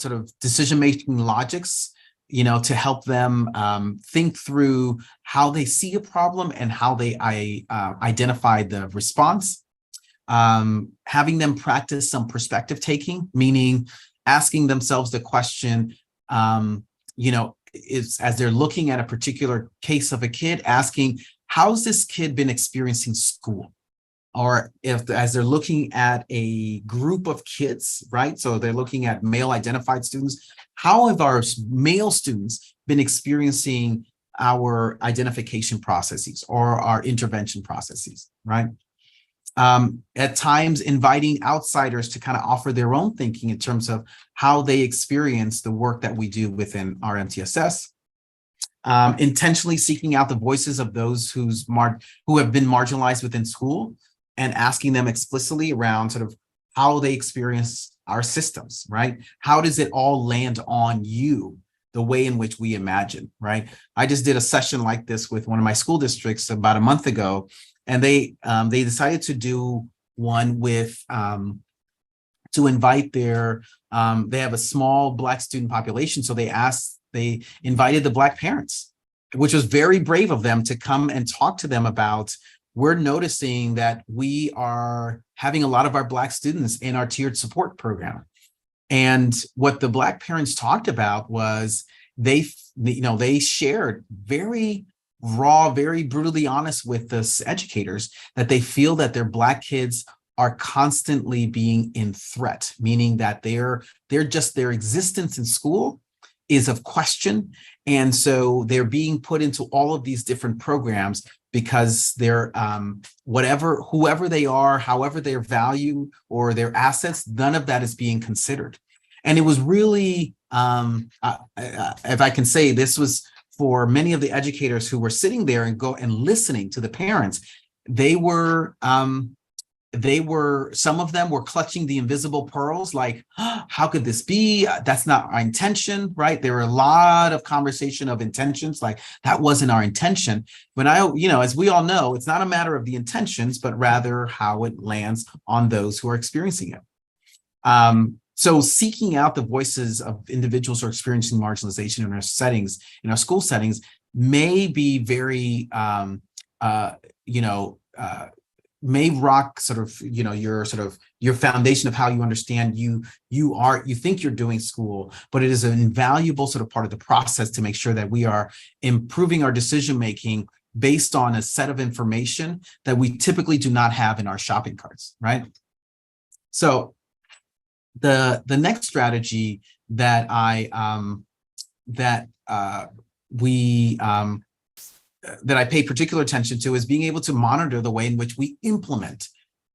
sort of decision-making logics, to help them think through how they see a problem and how they identify the response. Having them practice some perspective taking, meaning asking themselves the question, as they're looking at a particular case of a kid, asking, how's this kid been experiencing school? Or as they're looking at a group of kids, right? So they're looking at male identified students. How have our male students been experiencing our identification processes or our intervention processes, right? At times, inviting outsiders to kind of offer their own thinking in terms of how they experience the work that we do within our MTSS. Intentionally seeking out the voices of those who have been marginalized within school, and asking them explicitly around sort of how they experience our systems, right? How does it all land on you, the way in which we imagine, right? I just did a session like this with one of my school districts about a month ago, and they decided to do one with, to invite they have a small Black student population, so they invited the Black parents, which was very brave of them to come and talk to them about, we're noticing that we are having a lot of our Black students in our tiered support program. And what the Black parents talked about was they shared very raw, very brutally honest with the educators that they feel that their Black kids are constantly being in threat, meaning that their existence in school is of question, And so they're being put into all of these different programs because they're whoever they are, however their value or their assets, none of that is being considered. And it was really, if I can say, this was for many of the educators who were sitting there and listening to the parents. They were some of them were clutching the invisible pearls, like, oh, how could this be? That's not our intention, right? There were a lot of conversation of intentions, like that wasn't our intention. But as we all know, it's not a matter of the intentions, but rather how it lands on those who are experiencing it. So seeking out the voices of individuals who are experiencing marginalization in our settings, in our school settings, may be very, may rock your foundation of how you understand you think you're doing school, but it is an invaluable sort of part of the process to make sure that we are improving our decision making based on a set of information that we typically do not have in our shopping carts, right? So the next strategy that I pay particular attention to is being able to monitor the way in which we implement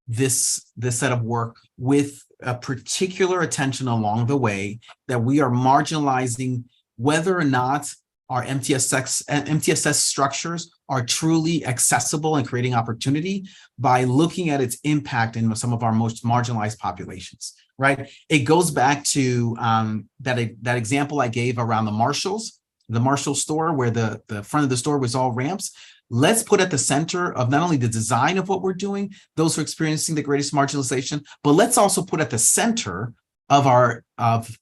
this set of work with a particular attention along the way, that we are marginalizing whether or not our MTSS structures are truly accessible and creating opportunity by looking at its impact in some of our most marginalized populations, right? It goes back to that example I gave around the Marshall store, where the front of the store was all ramps. Let's put at the center of not only the design of what we're doing, those who are experiencing the greatest marginalization, but let's also put at the center of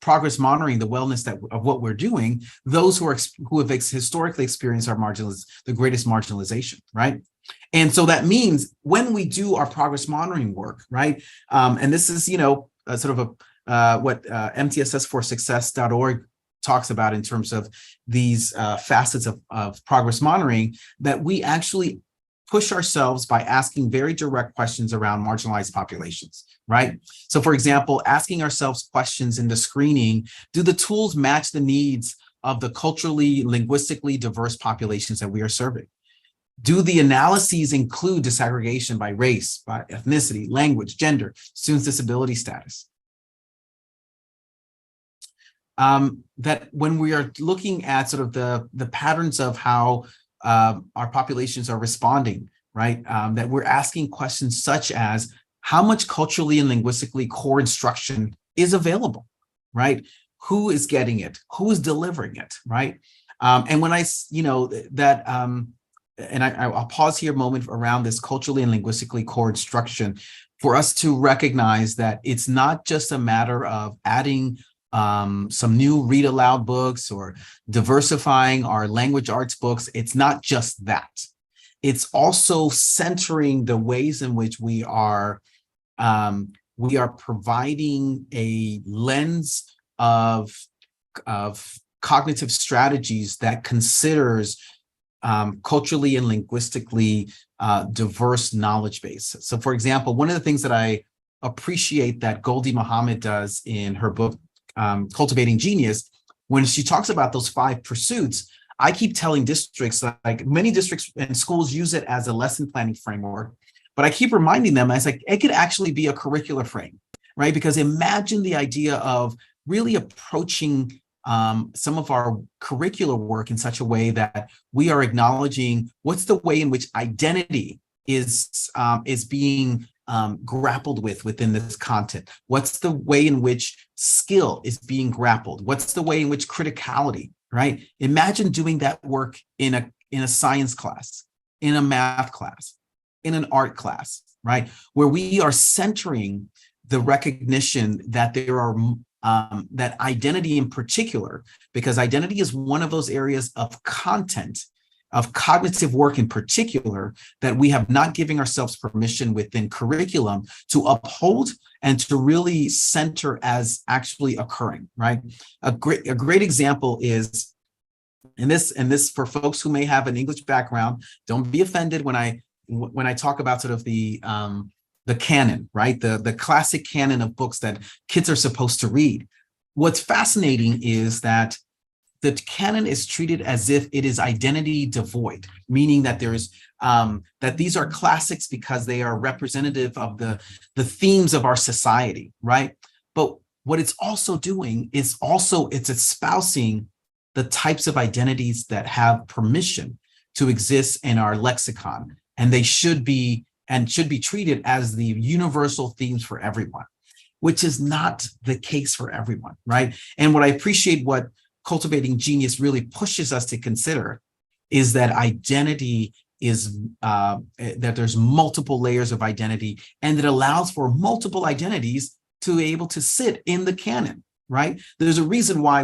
progress monitoring the wellness of what we're doing, those who have historically experienced the greatest marginalization, right? And so that means when we do our progress monitoring work, right? And this is, what MTSS4Success.org talks about in terms of these facets of progress monitoring, that we actually push ourselves by asking very direct questions around marginalized populations, right? So for example, asking ourselves questions in the screening: do the tools match the needs of the culturally, linguistically diverse populations that we are serving? Do the analyses include disaggregation by race, by ethnicity, language, gender, students' disability status? That when we are looking at sort of the patterns of how our populations are responding, right? That we're asking questions such as, how much culturally and linguistically core instruction is available, right? Who is getting it? Who is delivering it, right? And when I'll pause here a moment around this culturally and linguistically core instruction, for us to recognize that it's not just a matter of adding some new read aloud books or diversifying our language arts books. It's not just that. It's also centering the ways in which we are providing a lens of cognitive strategies that considers culturally and linguistically diverse knowledge base. So for example, one of the things that I appreciate that Goldie Muhammad does in her book, Cultivating Genius, when she talks about those 5 pursuits, I keep telling districts, like many districts and schools use it as a lesson planning framework, but I keep reminding them, it could actually be a curricular frame, right? Because imagine the idea of really approaching some of our curricular work in such a way that we are acknowledging what's the way in which identity is being grappled within this content. What's the way in which skill is being grappled? What's the way in which criticality, right? Imagine doing that work in a science class, in a math class, in an art class, right? Where we are centering the recognition that there are that identity in particular, because identity is one of those areas of content, of cognitive work in particular, that we have not given ourselves permission within curriculum to uphold and to really center as actually occurring, right? A great example is, and this for folks who may have an English background, don't be offended when I talk about sort of the canon, right? The classic canon of books that kids are supposed to read. What's fascinating is that the canon is treated as if it is identity devoid, meaning that there's that these are classics because they are representative of the themes of our society, right? But what it's also doing is it's espousing the types of identities that have permission to exist in our lexicon, and they should be treated as the universal themes for everyone, which is not the case for everyone, right? And what I appreciate, what Cultivating Genius really pushes us to consider, is that identity is that there's multiple layers of identity, and it allows for multiple identities to be able to sit in the canon, right? There's a reason why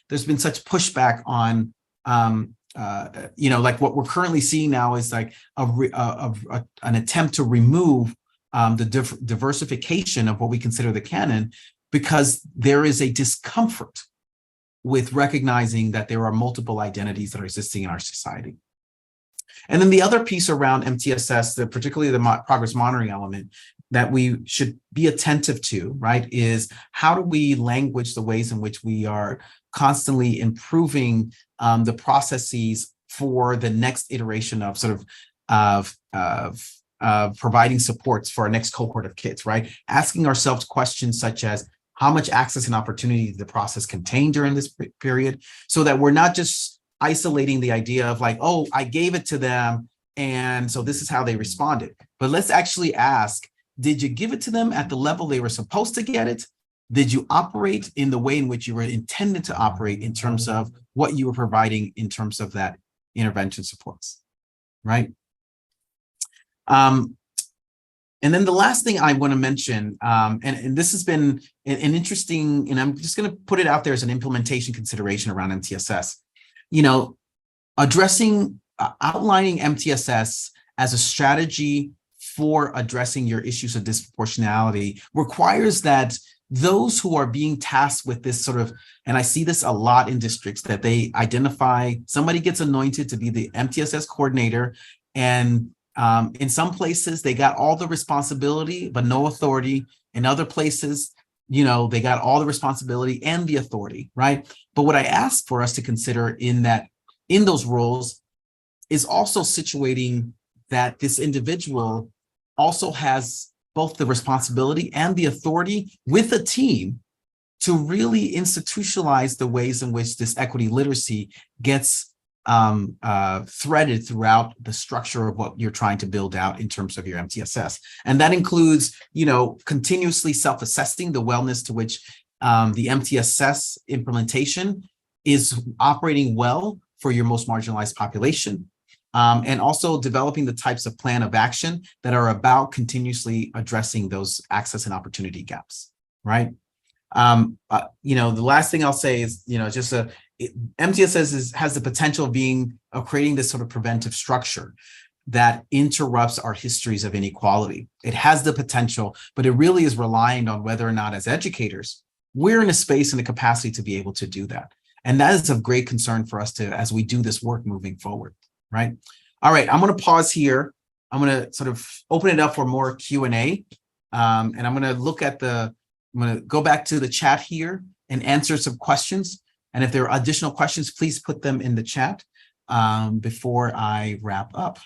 there's been such pushback on, like what we're currently seeing now is like an attempt to remove the diversification of what we consider the canon, because there is a discomfort with recognizing that there are multiple identities that are existing in our society. And then the other piece around MTSS, particularly the progress monitoring element that we should be attentive to, right, is how do we language the ways in which we are constantly improving the processes for the next iteration of sort of providing supports for our next cohort of kids, right? Asking ourselves questions such as, how much access and opportunity did the process contain during this period, so that we're not just isolating the idea of like, oh, I gave it to them, and so this is how they responded. But let's actually ask, did you give it to them at the level they were supposed to get it? Did you operate in the way in which you were intended to operate in terms of what you were providing in terms of that intervention supports, right? And then the last thing I want to mention, and this has been an interesting, and I'm just going to put it out there as an implementation consideration around MTSS, outlining MTSS as a strategy for addressing your issues of disproportionality requires that those who are being tasked with this sort of, and I see this a lot in districts, that they identify, somebody gets anointed to be the MTSS coordinator, and in some places they got all the responsibility but no authority. In other places, they got all the responsibility and the authority, right? But what I ask for us to consider in those roles is also situating that this individual also has both the responsibility and the authority with a team to really institutionalize the ways in which this equity literacy gets threaded throughout the structure of what you're trying to build out in terms of your MTSS. And that includes, continuously self-assessing the wellness to which the MTSS implementation is operating well for your most marginalized population. And also developing the types of plan of action that are about continuously addressing those access and opportunity gaps, right? The last thing I'll say is, MTSS has the potential of creating this sort of preventive structure that interrupts our histories of inequality. It has the potential, but it really is relying on whether or not, as educators, we're in a space and a capacity to be able to do that. And that is of great concern for us as we do this work moving forward, right? All right, I'm going to pause here. I'm going to sort of open it up for more Q&A. And I'm going to go back to the chat here and answer some questions. And if there are additional questions, please put them in the chat before I wrap up.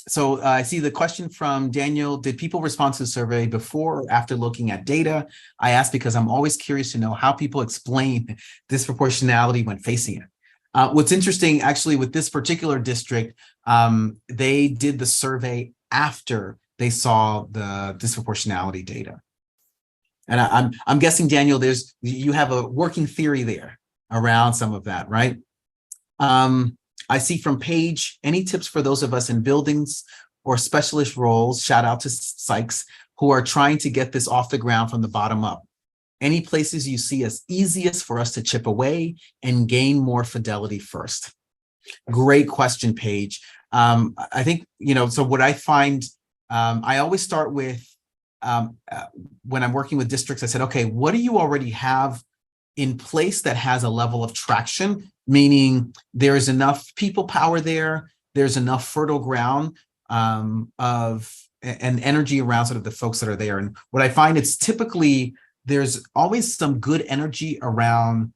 So I see the question from Daniel: did people respond to the survey before or after looking at data? I ask because I'm always curious to know how people explain disproportionality when facing it. What's interesting, actually, with this particular district, they did the survey after they saw the disproportionality data. And I'm guessing, Daniel, you have a working theory there around some of that, right? I see from Paige, any tips for those of us in buildings or specialist roles, shout out to Sykes, who are trying to get this off the ground from the bottom up? Any places you see as easiest for us to chip away and gain more fidelity first? Great question, Paige. I think, so what I find, I always start with, when I'm working with districts, I said, okay, what do you already have in place that has a level of traction? Meaning there is enough people power there, there's enough fertile ground and energy around sort of the folks that are there. And what I find, it's typically, there's always some good energy around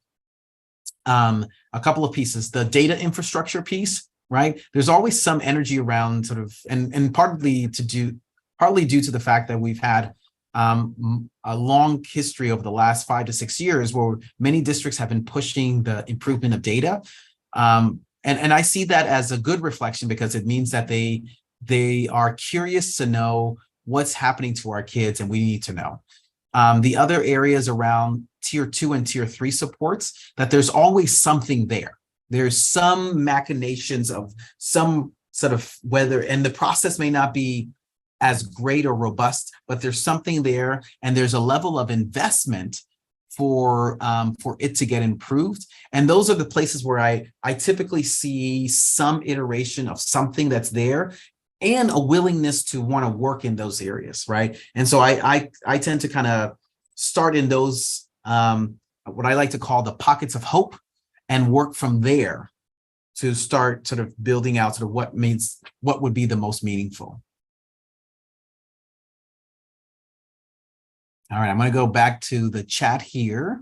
A couple of pieces, the data infrastructure piece, right? There's always some energy around sort of, and partly due to the fact that we've had a long history over the last 5 to 6 years where many districts have been pushing the improvement of data. And I see that as a good reflection because it means that they are curious to know what's happening to our kids, and we need to know. The other areas around tier 2 and tier 3 supports, that there's always something there. There's some machinations of some sort of whether, and the process may not be as great or robust, but there's something there, and there's a level of investment for it to get improved. And those are the places where I typically see some iteration of something that's there and a willingness to want to work in those areas, right? And so I tend to kind of start in those, what I like to call the pockets of hope, and work from there to start sort of building out sort of what would be the most meaningful. All right, I'm going to go back to the chat here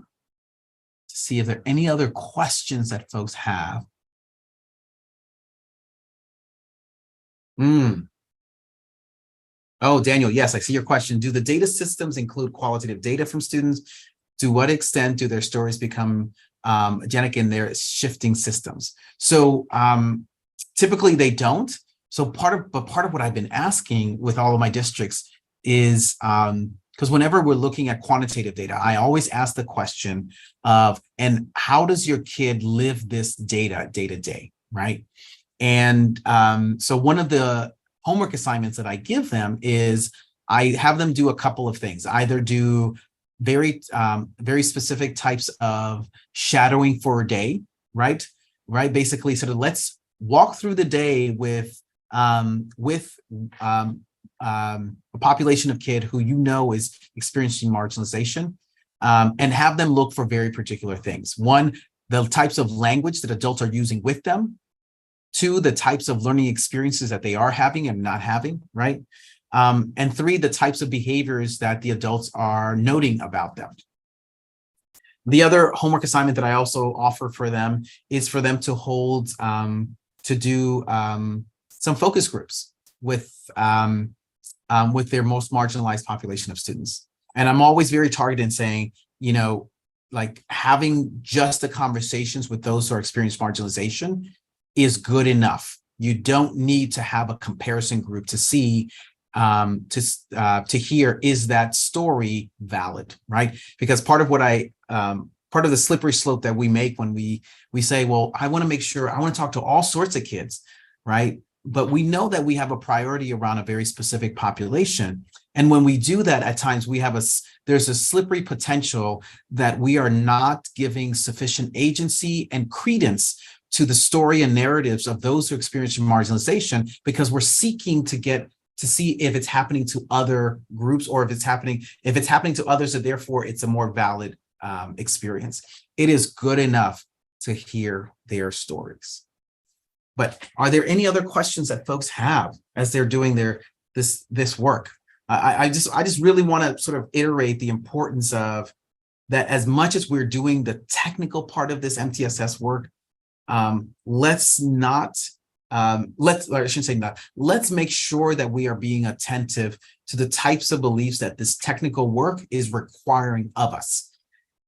to see if there are any other questions that folks have. Oh, Daniel, yes, I see your question. Do the data systems include qualitative data from students? To what extent do their stories become agentic in their shifting systems? So typically they don't. So part of what I've been asking with all of my districts is, because whenever we're looking at quantitative data, I always ask the question of, and how does your kid live this data day to day, right? And so one of the homework assignments that I give them is I have them do a couple of things. Either do very specific types of shadowing for a day, right? Basically, sort of let's walk through the day with a population of kid who you know is experiencing marginalization, and have them look for very particular things. One, the types of language that adults are using with them. Two, the types of learning experiences that they are having and not having, right? And three, the types of behaviors that the adults are noting about them. The other homework assignment that I also offer for them is for them to hold, to do some focus groups with their most marginalized population of students. And I'm always very targeted in saying, you know, like having just the conversations with those who are experiencing marginalization is good enough. You don't need to have a comparison group to see, to hear, is that story valid, right? Because part of what part of the slippery slope that we make when we say, well, I want to make sure, I want to talk to all sorts of kids, right? But we know that we have a priority around a very specific population. And when we do that, at times there's a slippery potential that we are not giving sufficient agency and credence to the story and narratives of those who experience marginalization, because we're seeking to see if it's happening to other groups, or if it's happening to others, and therefore it's a more valid experience. It is good enough to hear their stories. But are there any other questions that folks have as they're doing this work? I just really want to sort of iterate the importance of that. As much as we're doing the technical part of this MTSS work, let's make sure that we are being attentive to the types of beliefs that this technical work is requiring of us.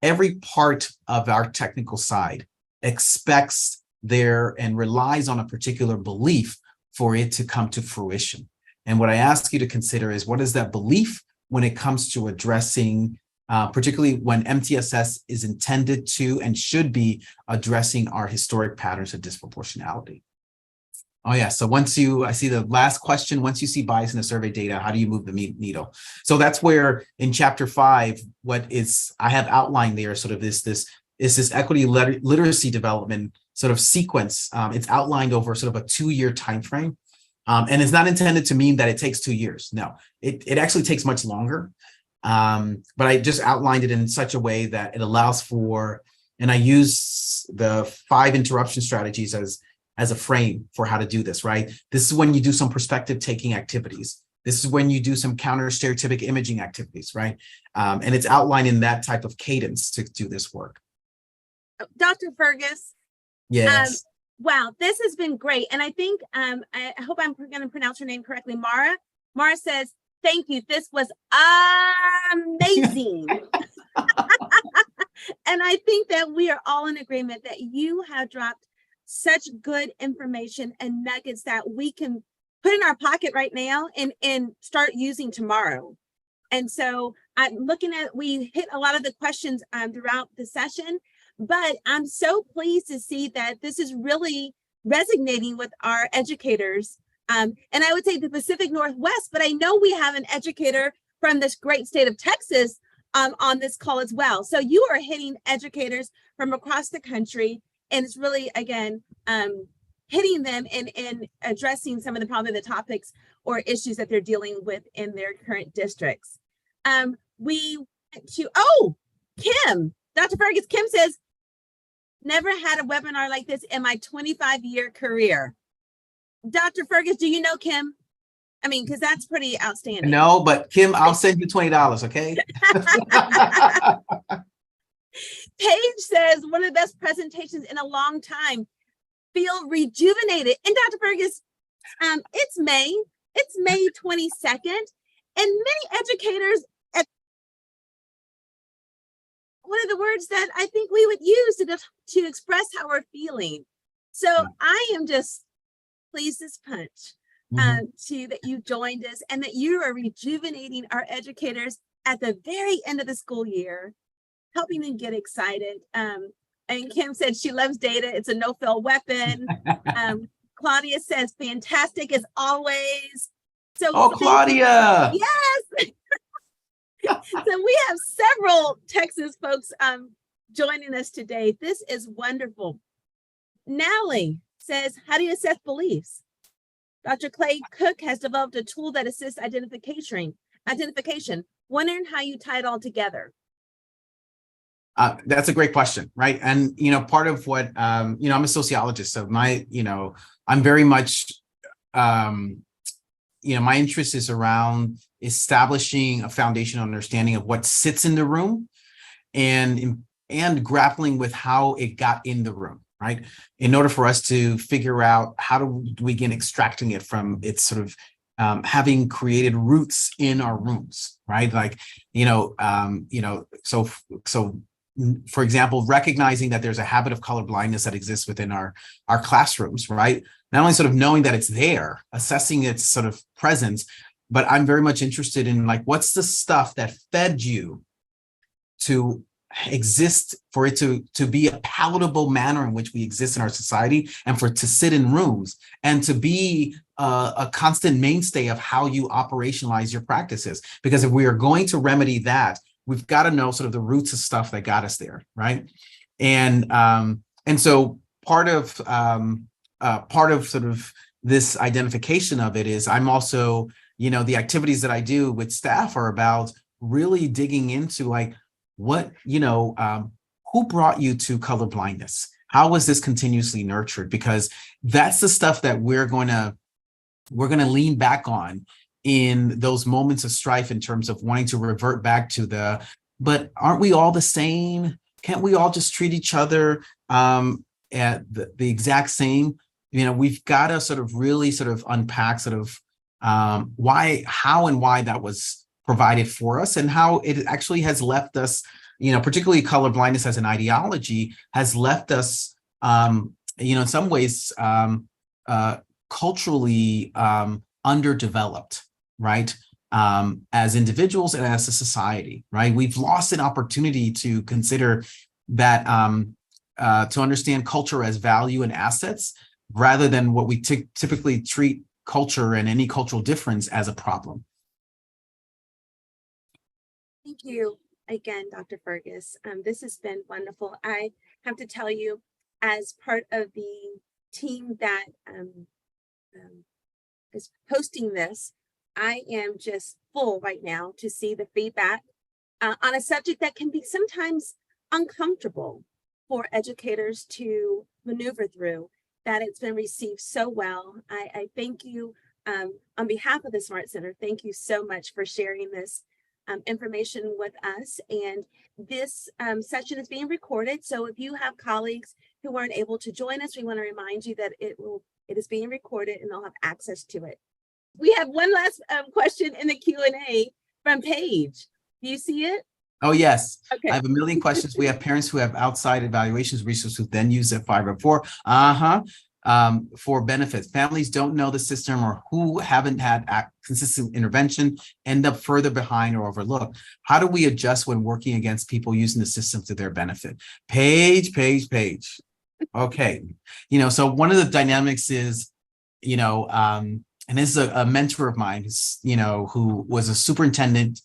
Every part of our technical side expects and relies on a particular belief for it to come to fruition. And what I ask you to consider is, what is that belief when it comes to addressing, particularly when MTSS is intended to and should be addressing our historic patterns of disproportionality. Oh yeah, so I see the last question, once you see bias in the survey data, how do you move the needle? So that's where in chapter 5, I have outlined there sort of this equity literacy development sort of sequence. It's outlined over sort of a 2-year time frame. And it's not intended to mean that it takes 2 years. No, it actually takes much longer. But I just outlined it in such a way that it allows for, and I use the 5 interruption strategies as a frame for how to do this, right? This is when you do some perspective taking activities. This is when you do some counter stereotypic imaging activities, right? And it's outlined in that type of cadence to do this work. Dr. Fergus. Yes. Wow, this has been great. And I think, I hope I'm going to pronounce her name correctly. Mara says, thank you. This was amazing. And I think that we are all in agreement that you have dropped such good information and nuggets that we can put in our pocket right now and start using tomorrow. And so I'm looking at, we hit a lot of the questions throughout the session, but I'm so pleased to see that this is really resonating with our educators. And I would say the Pacific Northwest, but I know we have an educator from this great state of Texas on this call as well. So you are hitting educators from across the country, and it's really, again, hitting them and addressing some of the topics or issues that they're dealing with in their current districts. We went to, Kim, Dr. Fergus, Kim says, never had a webinar like this in my 25-year career. Dr. Fergus, do you know Kim? I mean, because that's pretty outstanding. No, but Kim, I'll send you $20, okay? Paige says, one of the best presentations in a long time. Feel rejuvenated. And Dr. Fergus, it's May 22nd, and many educators, one of the words that I think we would use to express how we're feeling. So I am just pleased as punch to that you joined us and that you are rejuvenating our educators at the very end of the school year, helping them get excited. And Kim said she loves data. It's a no-fail weapon. Claudia says, fantastic as always. So, Claudia. Yes. So we have several Texas folks joining us today. This is wonderful. Nally says, how do you assess beliefs? Dr. Clay Cook has developed a tool that assists identification. Wondering how you tie it all together. That's a great question, right? And, part of what, I'm a sociologist, so I'm very much, my interest is around establishing a foundational understanding of what sits in the room and grappling with how it got in the room, right? In order for us to figure out how do we begin extracting it from its sort of having created roots in our rooms, right? So for example, recognizing that there's a habit of color blindness that exists within our classrooms, right? Not only sort of knowing that it's there, assessing its sort of presence, but I'm very much interested in what's the stuff that fed you to exist, for it to be a palatable manner in which we exist in our society, and for it to sit in rooms and to be a constant mainstay of how you operationalize your practices. Because if we are going to remedy that, we've got to know sort of the roots of stuff that got us there, right? And so part of sort of this identification of it is I'm also, the activities that I do with staff are about really digging into what, who brought you to color blindness? How was this continuously nurtured? Because that's the stuff that we're going to lean back on in those moments of strife, in terms of wanting to revert back to but aren't we all the same? Can't we all just treat each other at the exact same? We've got to sort of really sort of unpack sort of how and why that was provided for us, and how it actually has left us, particularly color blindness as an ideology, has left us, in some ways, culturally underdeveloped, right? As individuals and as a society, right? We've lost an opportunity to consider that, to understand culture as value and assets, rather than what we typically treat culture and any cultural difference as a problem. Thank you again, Dr. Fergus. This has been wonderful. I have to tell you, as part of the team that is posting this, I am just full right now to see the feedback on a subject that can be sometimes uncomfortable for educators to maneuver through, that it's been received so well. I thank you on behalf of the Smart Center. Thank you so much for sharing this information with us. And this session is being recorded. So if you have colleagues who weren't able to join us, we want to remind you that it is being recorded and they'll have access to it. We have one last question in the Q&A from Paige. Do you see it? Oh, yes. Okay. I have a million questions. We have parents who have outside evaluations resources who then use it 504. For benefits. Families don't know the system or who haven't had consistent intervention end up further behind or overlooked. How do we adjust when working against people using the system to their benefit? Paige. Okay. So one of the dynamics is, and this is a mentor of mine, who was a superintendent.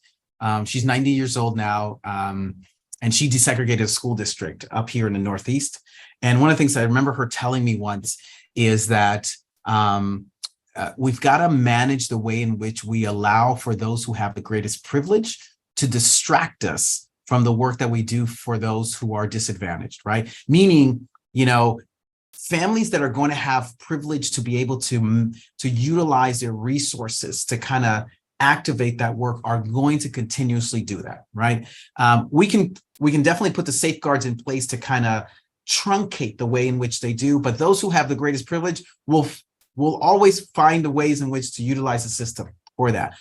She's 90 years old now, and she desegregated a school district up here in the Northeast. And one of the things I remember her telling me once is that we've got to manage the way in which we allow for those who have the greatest privilege to distract us from the work that we do for those who are disadvantaged, right? Meaning, families that are going to have privilege to be able to utilize their resources to kind of activate that work are going to continuously do that, right? We can definitely put the safeguards in place to kind of truncate the way in which they do, but those who have the greatest privilege will always find the ways in which to utilize the system for that.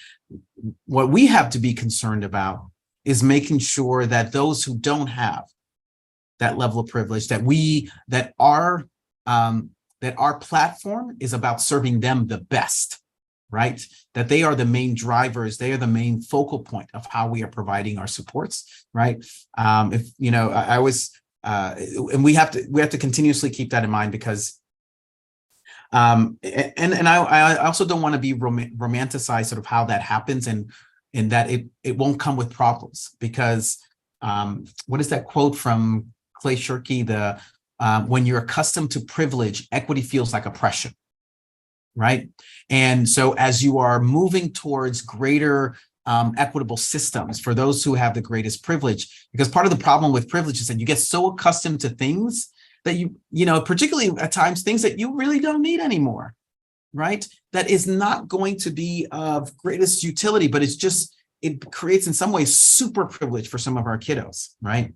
What we have to be concerned about is making sure that those who don't have that level of privilege, that our platform is about serving them the best, right? That they are the main drivers, they are the main focal point of how we are providing our supports, right? And we have to continuously keep that in mind, because I also don't want to be romanticize sort of how that happens, and that it won't come with problems, because what is that quote from Clay Shirky? When you're accustomed to privilege, equity feels like oppression, right? And so as you are moving towards greater equitable systems for those who have the greatest privilege, because part of the problem with privilege is that you get so accustomed to things that particularly at times, things that you really don't need anymore, right? That is not going to be of greatest utility, but it creates in some ways super privilege for some of our kiddos, right?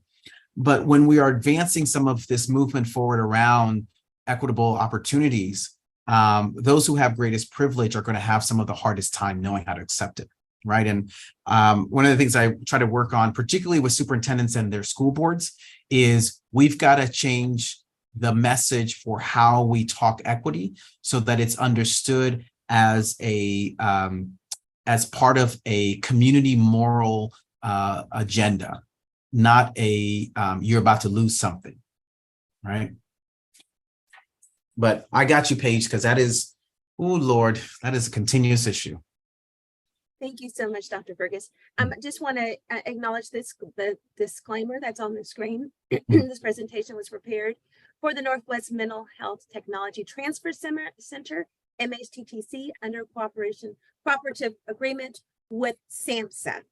But when we are advancing some of this movement forward around equitable opportunities, those who have greatest privilege are going to have some of the hardest time knowing how to accept it, right? And one of the things I try to work on, particularly with superintendents and their school boards, is we've got to change the message for how we talk equity so that it's understood as part of a community moral agenda, not you're about to lose something, right? But I got you, Paige, because that is, oh Lord, that is a continuous issue. Thank you so much, Dr. Fergus. I just want to acknowledge the disclaimer that's on the screen. This presentation was prepared for the Northwest Mental Health Technology Transfer Center, MHTTC, under cooperative agreement with SAMHSA.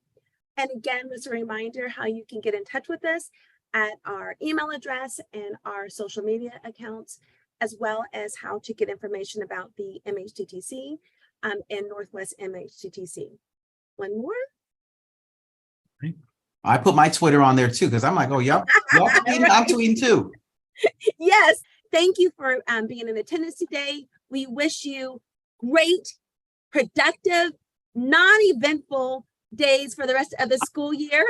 And again, just a reminder how you can get in touch with us at our email address and our social media accounts, as well as how to get information about the MHTTC and Northwest MHTTC. One more. I put my Twitter on there too, because I'm like, oh, y'all tweeting, I'm tweeting too. Yes. Thank you for being in attendance today. We wish you great, productive, non-eventful days for the rest of the school year.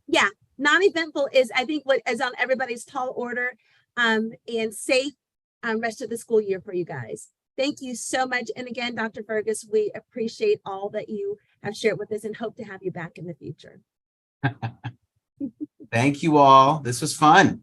Yeah, non-eventful is, I think, what is on everybody's tall order, and safe rest of the school year for you guys. Thank you so much. And again, Dr. Fergus, we appreciate all that you have shared with us and hope to have you back in the future. Thank you all. This was fun.